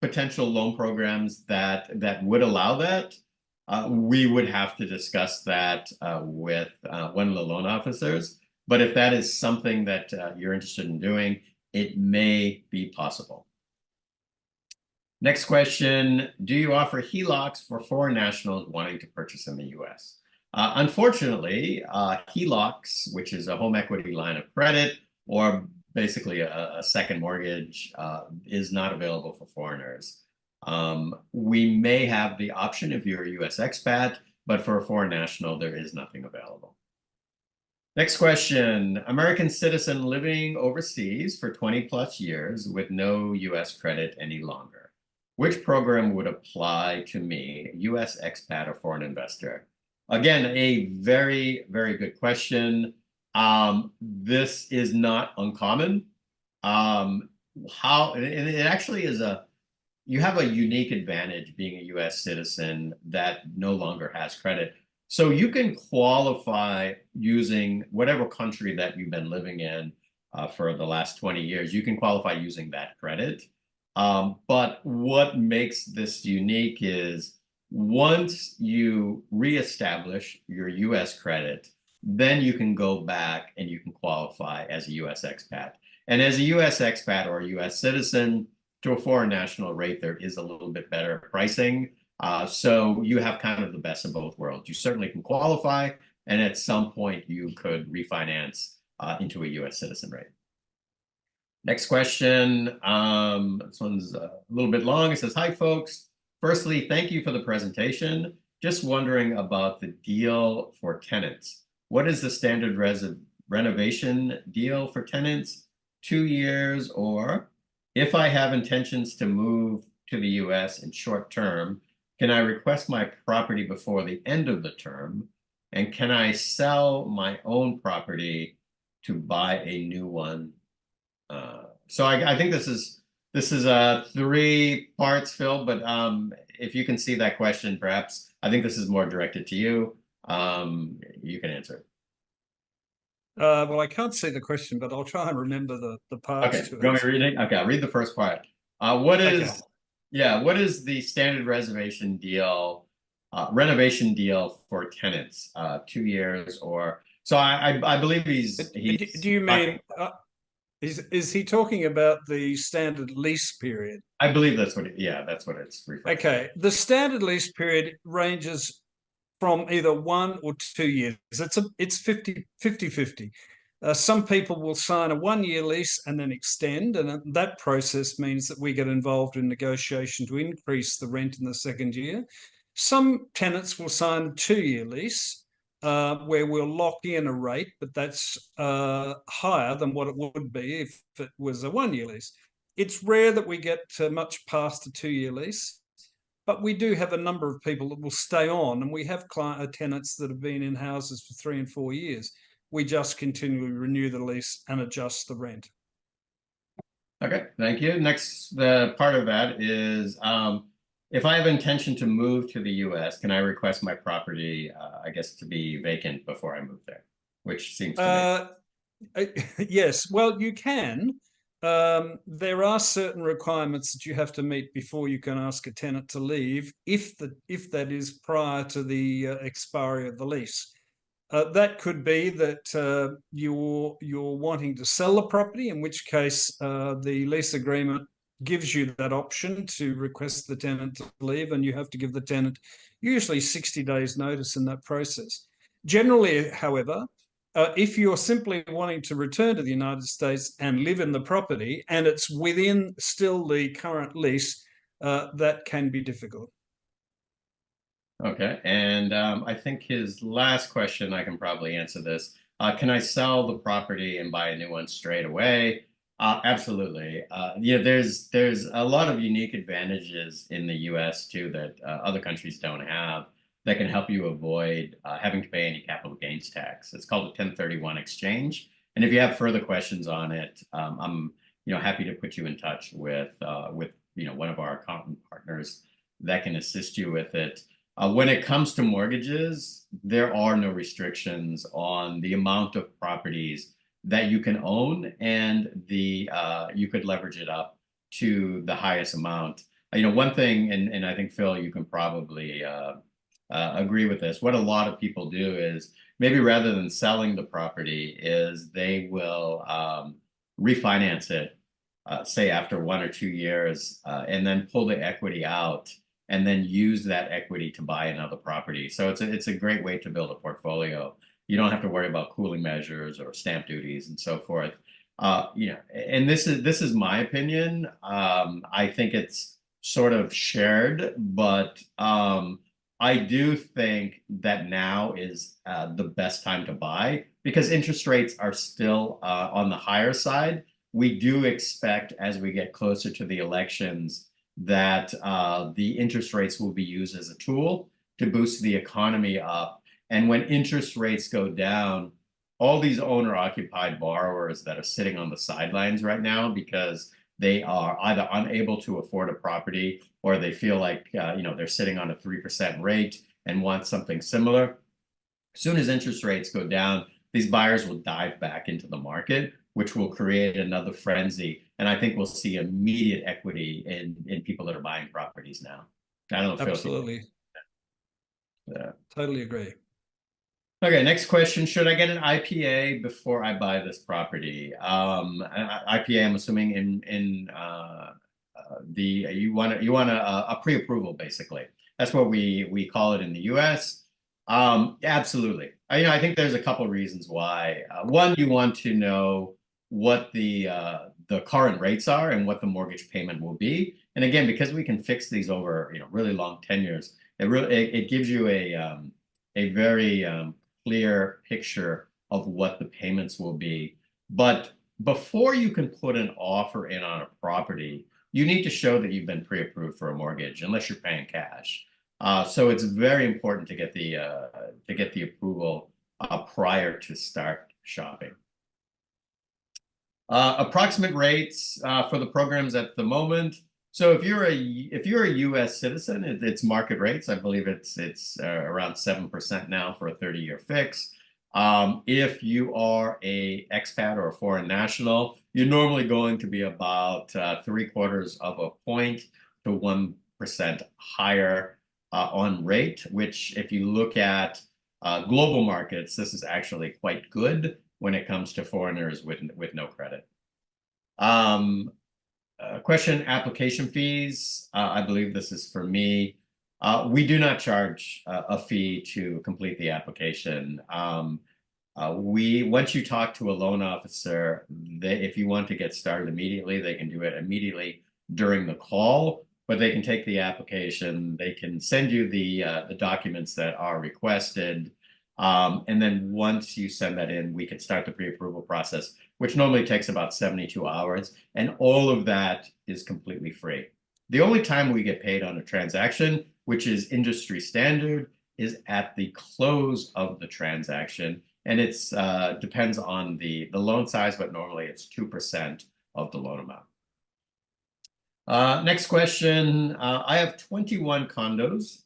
potential loan programs that would allow that. We would have to discuss that with one of the loan officers. But if that is something that you're interested in doing, it may be possible. Next question. Do you offer HELOCs for foreign nationals wanting to purchase in the US? Unfortunately, HELOCs, which is a home equity line of credit, or basically a second mortgage, is not available for foreigners. We may have the option if you're a US expat, but for a foreign national, there is nothing available. Next question. American citizen living overseas for 20 plus years with no US credit any longer. Which program would apply to me, US expat or foreign investor? Again, a very, very good question. This is not uncommon. It actually is you have a unique advantage being a US citizen that no longer has credit. So you can qualify using whatever country that you've been living in for the last 20 years. You can qualify using that credit. But what makes this unique is once you reestablish your US credit, then you can go back and you can qualify as a US expat. And as a US expat or a US citizen, to a foreign national rate, there is a little bit better pricing. So you have kind of the best of both worlds. You certainly can qualify, and at some point you could refinance into a US citizen rate. Next question. This one's a little bit long. It says, hi, folks. Firstly, thank you for the presentation. Just wondering about the deal for tenants. What is the standard renovation deal for tenants? 2 years, or if I have intentions to move to the US in short term, can I request my property before the end of the term? And can I sell my own property to buy a new one? So I think this is 3 parts, Phil, but if you can see that question, perhaps, I think this is more directed to you. You can answer it. Well, I can't see the question, but I'll try and remember the parts Okay, to you want me it. to read it? Okay, I'll read the first part. What is Yeah, what is the standard renovation deal for tenants? 2 years or so? I believe Do he's you talking. mean is he talking about the standard lease period? I believe that's what yeah, that's what it's referring to. Okay, the standard lease period ranges from either 1 or 2 years. It's 50-50. Some people will sign a 1 year lease and then extend, and that process means that we get involved in negotiation to increase the rent in the second year. Some tenants will sign a 2 year lease where we'll lock in a rate, but that's higher than what it would be if it was a 1 year lease. It's rare that we get much past a 2 year lease, but we do have a number of people that will stay on, and we have tenants that have been in houses for 3 and 4 years. We just continually renew the lease and adjust the rent. Okay, thank you. Next, the part of that is if I have intention to move to the US, can I request my property, I guess, to be vacant before I move there, which seems to make Yes, well, you can. There are certain requirements that you have to meet before you can ask a tenant to leave, if that is prior to the expiry of the lease. That could be that you're wanting to sell the property, in which case the lease agreement gives you that option to request the tenant to leave, and you have to give the tenant usually 60 days notice in that process. Generally, however, if you're simply wanting to return to the United States and live in the property and it's within still the current lease, that can be difficult. Okay, and I think his last question, I can probably answer this. Can I sell the property and buy a new one straight away? Absolutely. Yeah, there's a lot of unique advantages in the U.S. too that other countries don't have that can help you avoid having to pay any capital gains tax. It's called a 1031 exchange. And if you have further questions on it, I'm happy to put you in touch with one of our accountant partners that can assist you with it. When it comes to mortgages, there are no restrictions on the amount of properties that you can own, and you could leverage it up to the highest amount. One thing, and I think Phil, you can probably agree with this. What a lot of people do is maybe rather than selling the property, is they will refinance it, say after 1 or 2 years, and then pull the equity out, and then use that equity to buy another property. So it's a great way to build a portfolio. You don't have to worry about cooling measures or stamp duties and so forth. And this is my opinion. I think it's sort of shared, but I do think that now is the best time to buy because interest rates are still on the higher side. We do expect as we get closer to the elections that the interest rates will be used as a tool to boost the economy up. And when interest rates go down, all these owner-occupied borrowers that are sitting on the sidelines right now because they are either unable to afford a property or they feel like they're sitting on a 3% rate and want something similar. As soon as interest rates go down, these buyers will dive back into the market, which will create another frenzy. And I think we'll see immediate equity in people that are buying properties now. I don't know. Absolutely. Totally agree. Okay, next question. Should I get an IPA before I buy this property? IPA, I'm assuming you want a pre-approval, basically. That's what we call it in the US. Absolutely. I think there's a couple reasons why. One, you want to know what the current rates are and what the mortgage payment will be. And again, because we can fix these over really long tenures, it gives you a very clear picture of what the payments will be. But before you can put an offer in on a property, you need to show that you've been pre-approved for a mortgage, unless you're paying cash. So it's very important to get the approval prior to start shopping. Approximate rates for the programs at the moment. So if you're a U.S. citizen, it's market rates. I believe it's around 7% now for a 30-year fix. If you are a expat or a foreign national, you're normally going to be about 3/4 of a point. to 1% higher on rate, which if you look at global markets, this is actually quite good when it comes to foreigners with no credit. Question, application fees. I believe this is for me. We do not charge a fee to complete the application. Once you talk to a loan officer, if you want to get started immediately, they can do it immediately during the call, but they can take the application, they can send you the documents that are requested. And then once you send that in, we can start the pre-approval process, which normally takes about 72 hours. And all of that is completely free. The only time we get paid on a transaction, which is industry standard, is at the close of the transaction. And it's depends on the loan size, but normally it's 2% of the loan amount. Next question. I have 21 condos,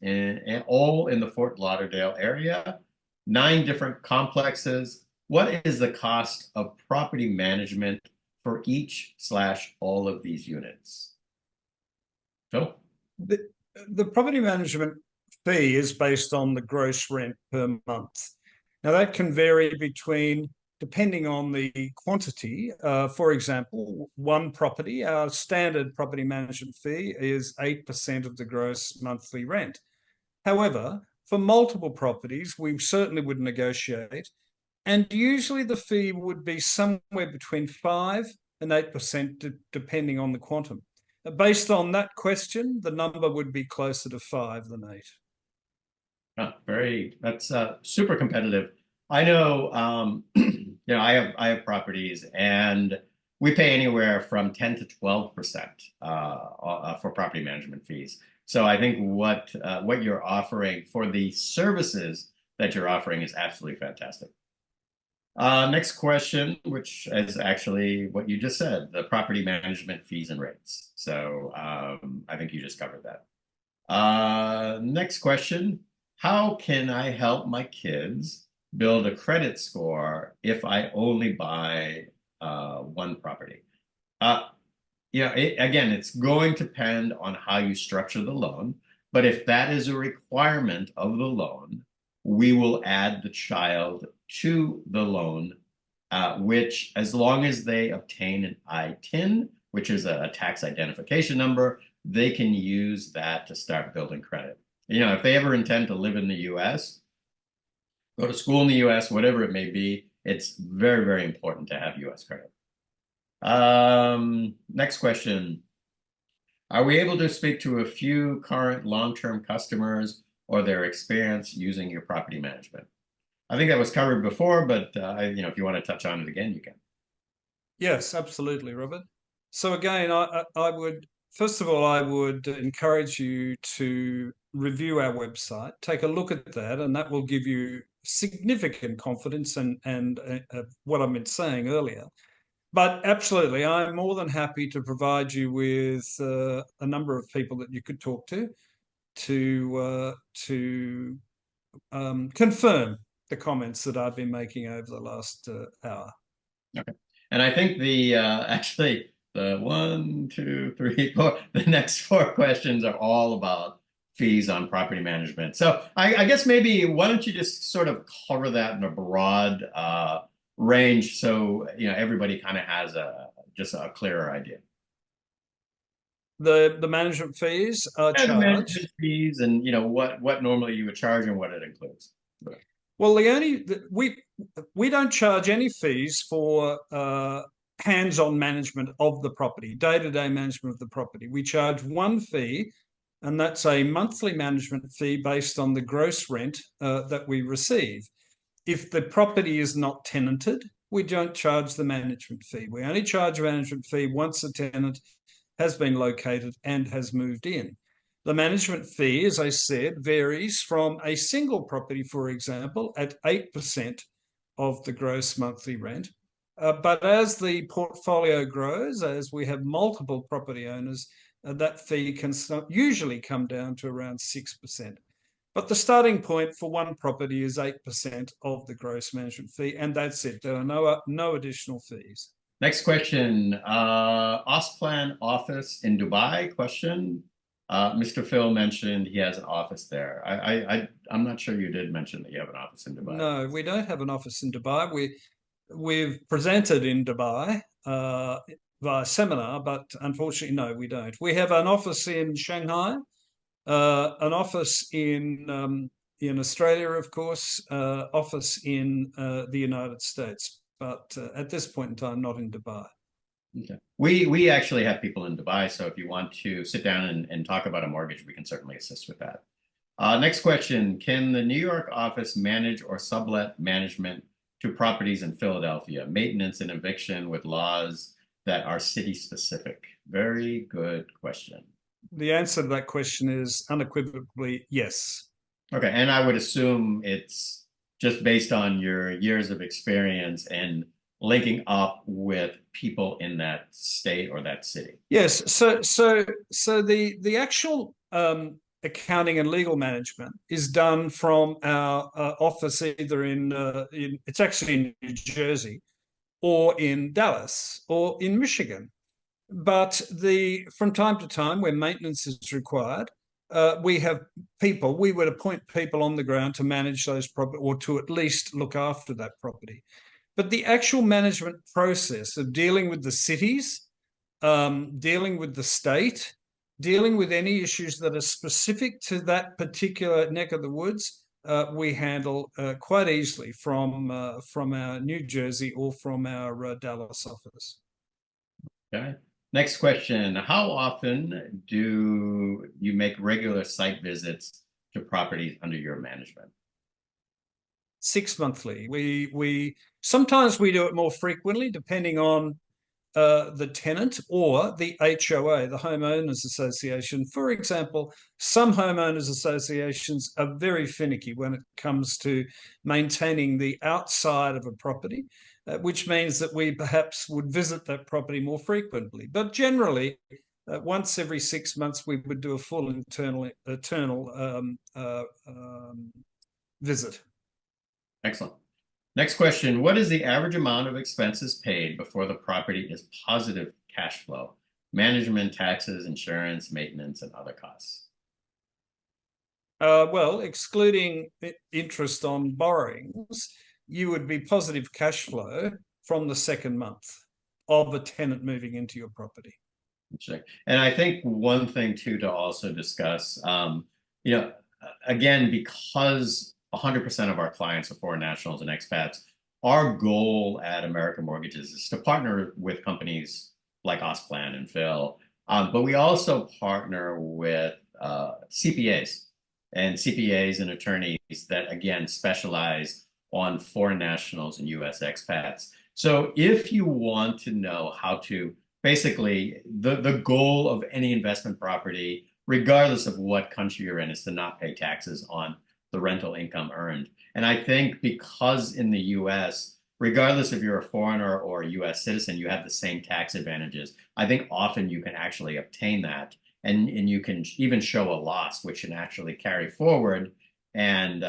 all in the Fort Lauderdale area, 9 different complexes. What is the cost of property management for each/all of these units? Phil? The property management fee is based on the gross rent per month. Now, that can vary depending on the quantity. For example, one property, our standard property management fee is 8% of the gross monthly rent. However, for multiple properties, we certainly would negotiate, and usually the fee would be somewhere between 5 and 8%, depending on the quantum. Based on that question, the number would be closer to 5 than 8. That's super competitive. I know, I have properties, and we pay anywhere from 10 to 12% for property management fees. So I think what you're offering for the services that you're offering is absolutely fantastic. Next question, which is actually what you just said, the property management fees and rates. So I think you just covered that. Next question, how can I help my kids build a credit score if I only buy one property? Again, it's going to depend on how you structure the loan. But if that is a requirement of the loan, we will add the child to the loan, which, as long as they obtain an ITIN, which is a tax identification number, they can use that to start building credit. If they ever intend to live in the US, go to school in the US, whatever it may be, it's very, very important to have US credit. Next question. Are we able to speak to a few current long-term customers or their experience using your property management? I think that was covered before, but if you want to touch on it again, you can. Yes, absolutely, Robert. So again, I would, first of all, I would encourage you to review our website, take a look at that, and that will give you significant confidence and what I've been saying earlier. But absolutely, I'm more than happy to provide you with a number of people that you could talk to confirm the comments that I've been making over the last hour. Okay. And I think actually the 1, 2, 3, 4, the next 4 questions are all about fees on property management. So I guess maybe why don't you just sort of cover that in a broad range, so everybody kind of has just a clearer idea. The management fees are charged. Management fees, and what normally you would charge and what it includes. Well, we don't charge any fees for hands-on management of the property, day-to-day management of the property. We charge one fee, and that's a monthly management fee based on the gross rent that we receive. If the property is not tenanted, we don't charge the management fee. We only charge a management fee once a tenant has been located and has moved in. The management fee, as I said, varies from a single property, for example, at 8% of the gross monthly rent. But as the portfolio grows, as we have multiple property owners, that fee can usually come down to around 6%. But the starting point for one property is 8% of the gross management fee, and that's it. There are no additional fees. Next question. Ausplan office in Dubai? Question. Mr. Phil mentioned he has an office there. I'm not sure you did mention that you have an office in Dubai. No, we don't have an office in Dubai. We've presented in Dubai via seminar, but unfortunately, no, we don't. We have an office in Shanghai, an office in Australia, of course, office in the United States, but at this point in time, not in Dubai. Okay. We actually have people in Dubai, so if you want to sit down and talk about a mortgage, we can certainly assist with that. Next question. Can the New York office manage or sublet management to properties in Philadelphia, maintenance and eviction with laws that are city specific? Very good question. The answer to that question is unequivocally yes. Okay, and I would assume it's just based on your years of experience and linking up with people in that state or that city. Yes. So the actual accounting and legal management is done from our office either in it's actually in New Jersey or in Dallas or in Michigan. But from time to time, where maintenance is required, we have people. We would appoint people on the ground to manage those property or to at least look after that property. But the actual management process of dealing with the cities, dealing with the state, dealing with any issues that are specific to that particular neck of the woods, we handle quite easily from our New Jersey or from our Dallas office. Okay. Next question. How often do you make regular site visits to properties under your management? 6 monthly. We sometimes we do it more frequently, depending on the tenant or the HOA, the Homeowners Association. For example, some homeowners associations are very finicky when it comes to maintaining the outside of a property, which means that we perhaps would visit that property more frequently. But generally, once every 6 months, we would do a full internal visit. Excellent. Next question. What is the average amount of expenses paid before the property is positive cash flow? Management, taxes, insurance, maintenance, and other costs. Well, excluding interest on borrowings, you would be positive cash flow from the second month of a tenant moving into your property. And I think one thing too to also discuss, again, because 100% of our clients are foreign nationals and expats, our goal at American Mortgages is to partner with companies like Osplan and Phil, but we also partner with CPAs and attorneys that, again, specialize on foreign nationals and U.S. expats. So if you want to know how to, basically, the goal of any investment property, regardless of what country you're in, is to not pay taxes on the rental income earned. And I think because in the US, regardless if you're a foreigner or a US citizen, you have the same tax advantages. I think often you can actually obtain that, and you can even show a loss, which can actually carry forward and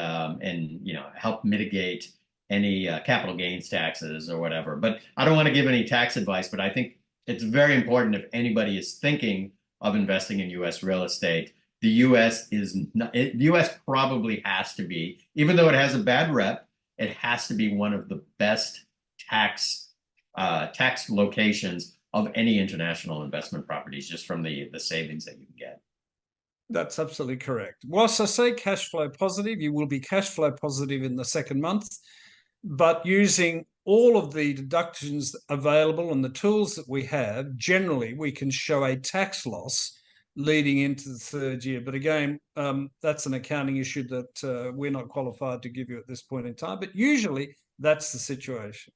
help mitigate any capital gains taxes or whatever. But I don't want to give any tax advice, but I think it's very important if anybody is thinking of investing in US real estate. The U.S. the U.S. probably has to be, even though it has a bad rep, it has to be one of the best tax locations of any international investment properties, just from the savings that you can get. That's absolutely correct. Whilst I say cash flow positive, you will be cash flow positive in the second month, but using all of the deductions available and the tools that we have, generally we can show a tax loss leading into the third year. But again, that's an accounting issue that we're not qualified to give you at this point in time. But usually that's the situation.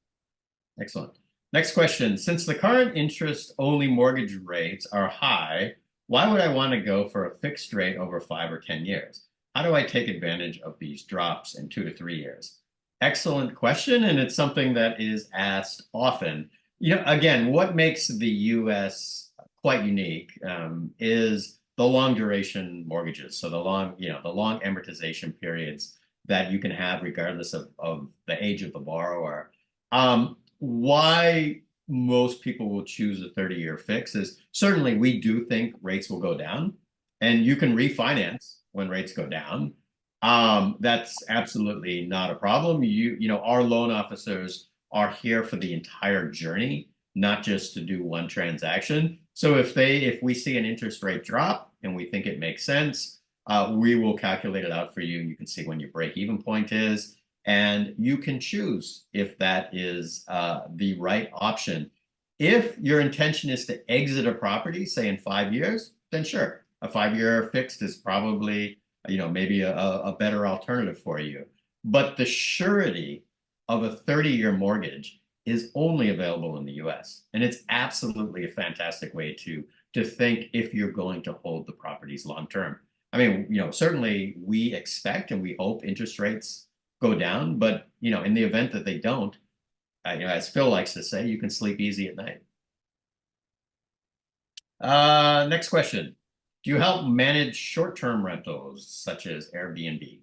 Excellent. Next question. Since the current interest-only mortgage rates are high, why would I want to go for a fixed rate over 5 or 10 years? How do I take advantage of these drops in 2 to 3 years? Excellent question, and it's something that is asked often. Again, what makes the U.S. quite unique is the long duration mortgages. So the long amortization periods that you can have regardless of the age of the borrower. Why most people will choose a 30-year fix is certainly we do think rates will go down. and you can refinance when rates go down. That's absolutely not a problem. Our loan officers are here for the entire journey, not just to do one transaction. So if we see an interest rate drop and we think it makes sense, we will calculate it out for you. You can see when your break-even point is, and you can choose if that is the right option. If your intention is to exit a property, say in 5 years, then sure, a 5-year fixed is probably, maybe a better alternative for you. But the surety of a 30-year mortgage is only available in the US. And it's absolutely a fantastic way to think if you're going to hold the properties long term. I mean, certainly we expect and we hope interest rates go down, but in the event that they don't, as Phil likes to say, you can sleep easy at night. Next question. Do you help manage short-term rentals such as Airbnb?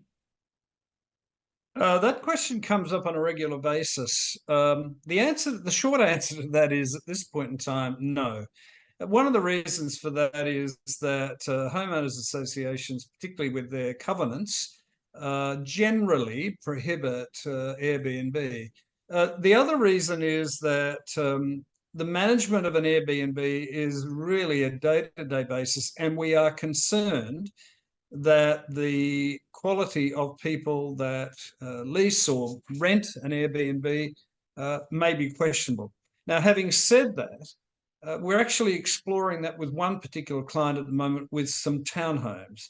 That question comes up on a regular basis. The short answer to that is, at this point in time, no. One of the reasons for that is that homeowners associations, particularly with their covenants, generally prohibit Airbnb. The other reason is that the management of an Airbnb is really a day-to-day basis, and we are concerned that the quality of people that lease or rent an Airbnb may be questionable. Now, having said that, we're actually exploring that with one particular client at the moment with some townhomes.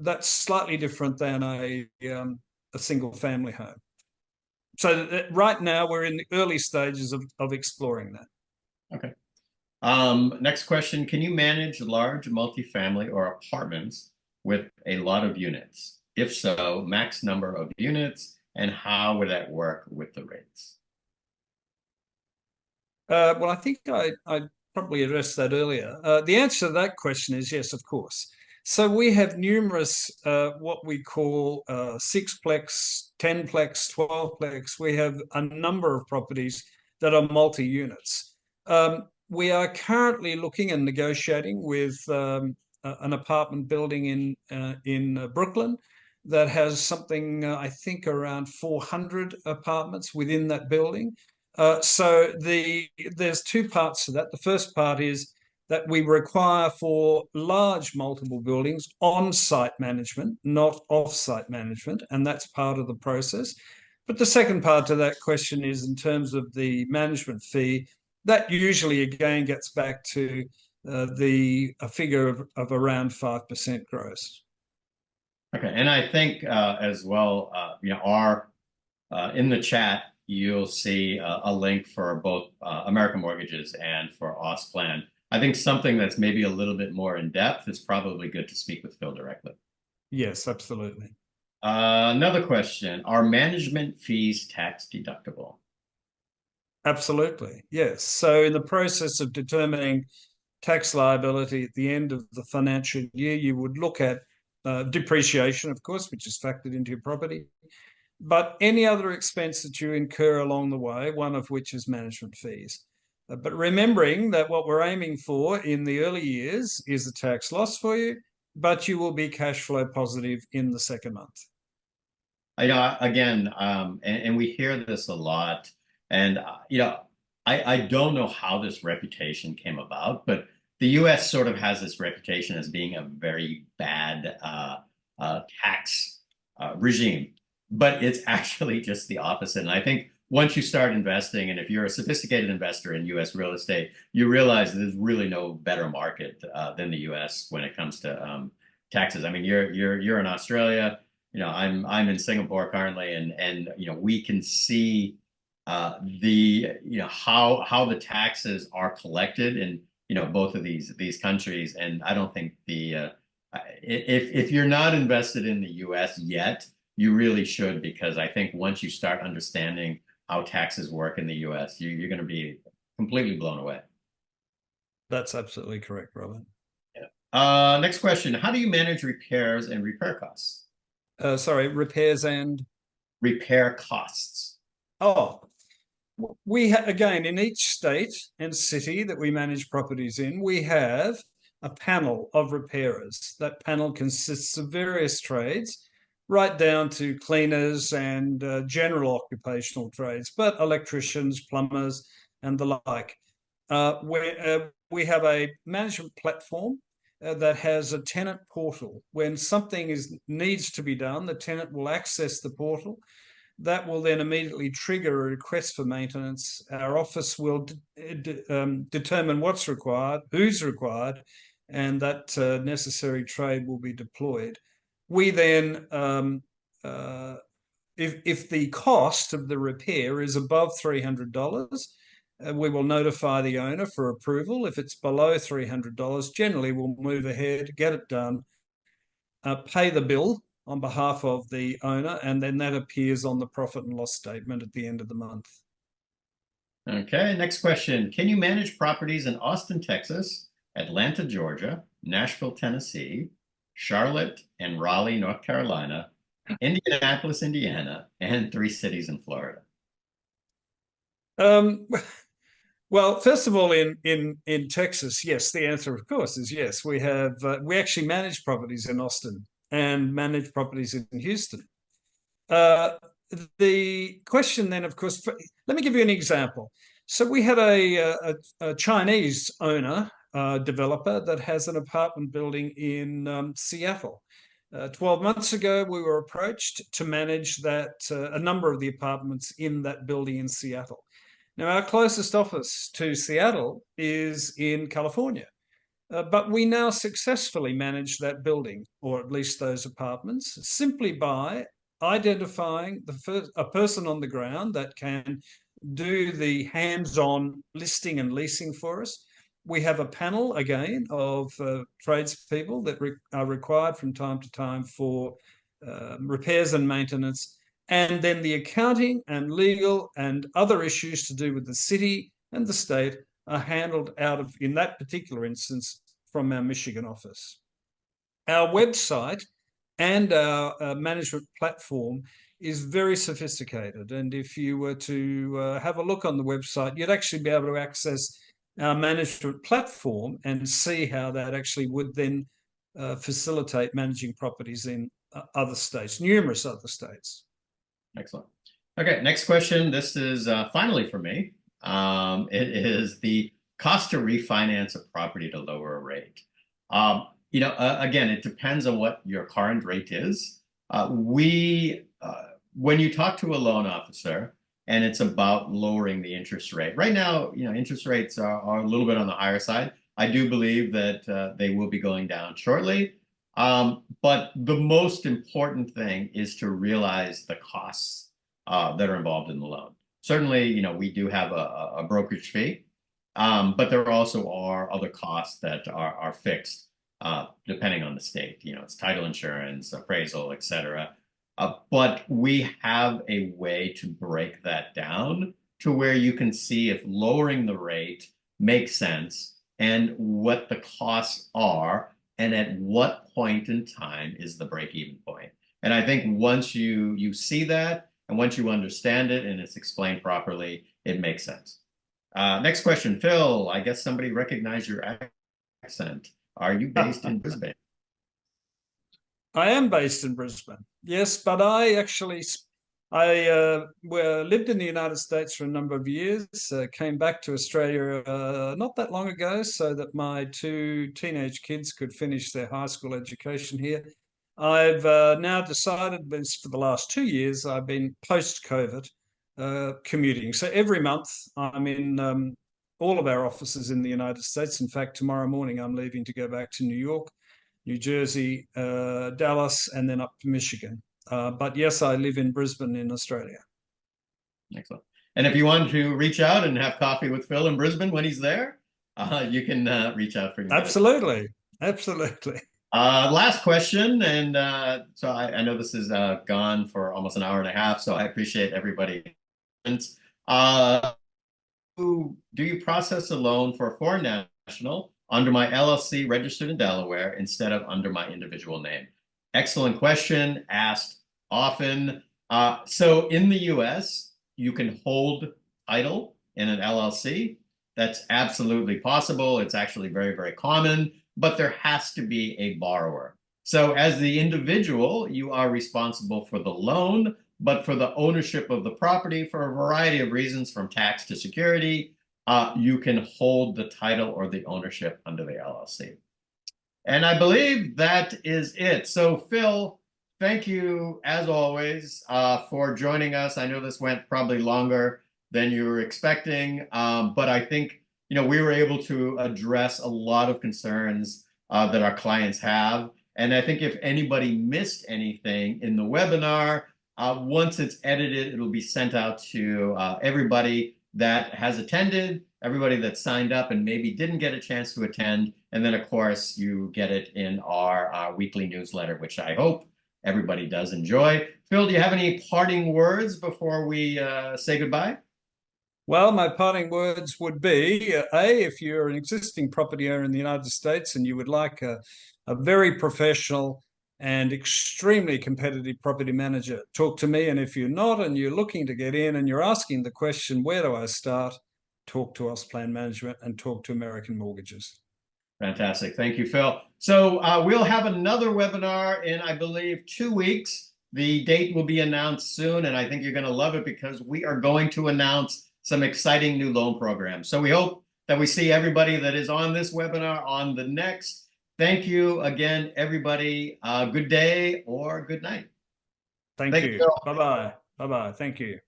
That's slightly different than a single family home. So right now we're in the early stages of exploring that. Okay. Next question. Can you manage large multifamily or apartments with a lot of units? If so, max number of units, and how would that work with the rates? Well, I think I probably addressed that earlier. The answer to that question is yes, of course. So we have numerous what we call 6-plex, 10-plex, 12-plex. We have a number of properties that are multi-units. We are currently looking and negotiating with an apartment building in Brooklyn that has something, I think, around 400 apartments within that building. So there's two parts to that. The first part is that we require for large multiple buildings on-site management, not off-site management, and that's part of the process. But the second part to that question is in terms of the management fee, that usually again gets back to a figure of around 5% gross. Okay, and I think as well, in the chat, you'll see a link for both American Mortgages and for Ausplan. I think something that's maybe a little bit more in depth is probably good to speak with Phil directly. Yes, absolutely. Another question, are management fees tax deductible? Absolutely, yes. So in the process of determining tax liability at the end of the financial year, you would look at depreciation, of course, which is factored into your property, but any other expense that you incur along the way, one of which is management fees. But remembering that what we're aiming for in the early years is a tax loss for you, but you will be cash flow positive in the second month. Again, and we hear this a lot, and I don't know how this reputation came about, but the U.S. sort of has this reputation as being a very bad tax regime, but it's actually just the opposite. And I think once you start investing, and if you're a sophisticated investor in U.S. real estate, you realize there's really no better market than the U.S. when it comes to taxes. I mean, you're in Australia, I'm in Singapore currently, and we can see how the taxes are collected in both of these countries. And I don't think if you're not invested in the U.S. yet, you really should, because I think once you start understanding how taxes work in the U.S., you're going to be completely blown away. That's absolutely correct, Robert. Yeah. Next question. How do you manage repairs and repair costs? Sorry, repairs and? Repair costs. Oh, again, in each state and city that we manage properties in, we have a panel of repairers. That panel consists of various trades, right down to cleaners and general occupational trades, but electricians, plumbers, and the like. We have a management platform that has a tenant portal. When something needs to be done, the tenant will access the portal. That will then immediately trigger a request for maintenance. Our office will determine what's required, who's required, and that necessary trade will be deployed. We then, if the cost of the repair is above $300, we will notify the owner for approval. If it's below $300, generally we'll move ahead, get it done, pay the bill on behalf of the owner, and then that appears on the profit and loss statement at the end of the month. Okay, next question. Can you manage properties in Austin, Texas, Atlanta, Georgia, Nashville, Tennessee, Charlotte and Raleigh, North Carolina, Indianapolis, Indiana, and 3 cities in Florida? Well, first of all, in Texas, yes, the answer, of course, is yes. We actually manage properties in Austin and manage properties in Houston. The question then, of course, let me give you an example. So we had a Chinese owner, developer that has an apartment building in Seattle. 12 months ago, we were approached to manage a number of the apartments in that building in Seattle. Now, our closest office to Seattle is in California, but we now successfully manage that building, or at least those apartments, simply by identifying a person on the ground that can do the hands-on listing and leasing for us. We have a panel, again, of tradespeople that are required from time to time for repairs and maintenance, and then the accounting and legal and other issues to do with the city and the state are handled in that particular instance, from our Michigan office. Our website and our management platform is very sophisticated. And if you were to have a look on the website, you'd actually be able to access our management platform and see how that actually would then facilitate managing properties in other states, numerous other states. Excellent. Okay, next question. This is finally for me. It is the cost to refinance a property to lower a rate. Again, it depends on what your current rate is. When you talk to a loan officer and it's about lowering the interest rate, right now, interest rates are a little bit on the higher side. I do believe that they will be going down shortly. But the most important thing is to realize the costs that are involved in the loan. Certainly, we do have a brokerage fee, but there also are other costs that are fixed depending on the state. It's title insurance, appraisal, etc. But we have a way to break that down to where you can see if lowering the rate makes sense and what the costs are, and at what point in time is the break-even point. And I think once you see that, and once you understand it and it's explained properly, it makes sense. Next question, Phil, I guess somebody recognized your accent. Are you based in Brisbane? I am based in Brisbane, yes, but I lived in the United States for a number of years, came back to Australia not that long ago so that my 2 teenage kids could finish their high school education here. I've now decided, for the last 2 years, I've been post-COVID commuting. So every month I'm in all of our offices in the United States. In fact, tomorrow morning I'm leaving to go back to New York, New Jersey, Dallas, and then up to Michigan. But yes, I live in Brisbane in Australia. Excellent. And if you want to reach out and have coffee with Phil in Brisbane when he's there, you can reach out for me. Absolutely. Absolutely. Last question. And so I know this is gone for almost an hour and a half, so I appreciate everybody. Do you process a loan for a foreign national under my LLC registered in Delaware instead of under my individual name? Excellent question, asked often. So in the US, you can hold title in an LLC. That's absolutely possible. It's actually very, very common, but there has to be a borrower. So as the individual, you are responsible for the loan, but for the ownership of the property, for a variety of reasons, from tax to security, you can hold the title or the ownership under the LLC. And I believe that is it. So Phil, thank you as always for joining us. I know this went probably longer than you were expecting, but I think we were able to address a lot of concerns that our clients have. And I think if anybody missed anything in the webinar, once it's edited, it'll be sent out to everybody that has attended, everybody that signed up and maybe didn't get a chance to attend. And then, of course, you get it in our weekly newsletter, which I hope everybody does enjoy. Phil, do you have any parting words before we say goodbye? Well, my parting words would be, if you're an existing property owner in the United States and you would like a very professional and extremely competitive property manager, talk to me. And if you're not and you're looking to get in and you're asking the question, where do I start? Talk to Ausplan Management and talk to American Mortgages. Fantastic. Thank you, Phil. So we'll have another webinar in, I believe, 2 weeks. The date will be announced soon, and I think you're going to love it because we are going to announce some exciting new loan programs. So we hope that we see everybody that is on this webinar on the next. Thank you again, everybody. Good day or good night. Thank you. Bye-bye. Bye-bye. Thank you.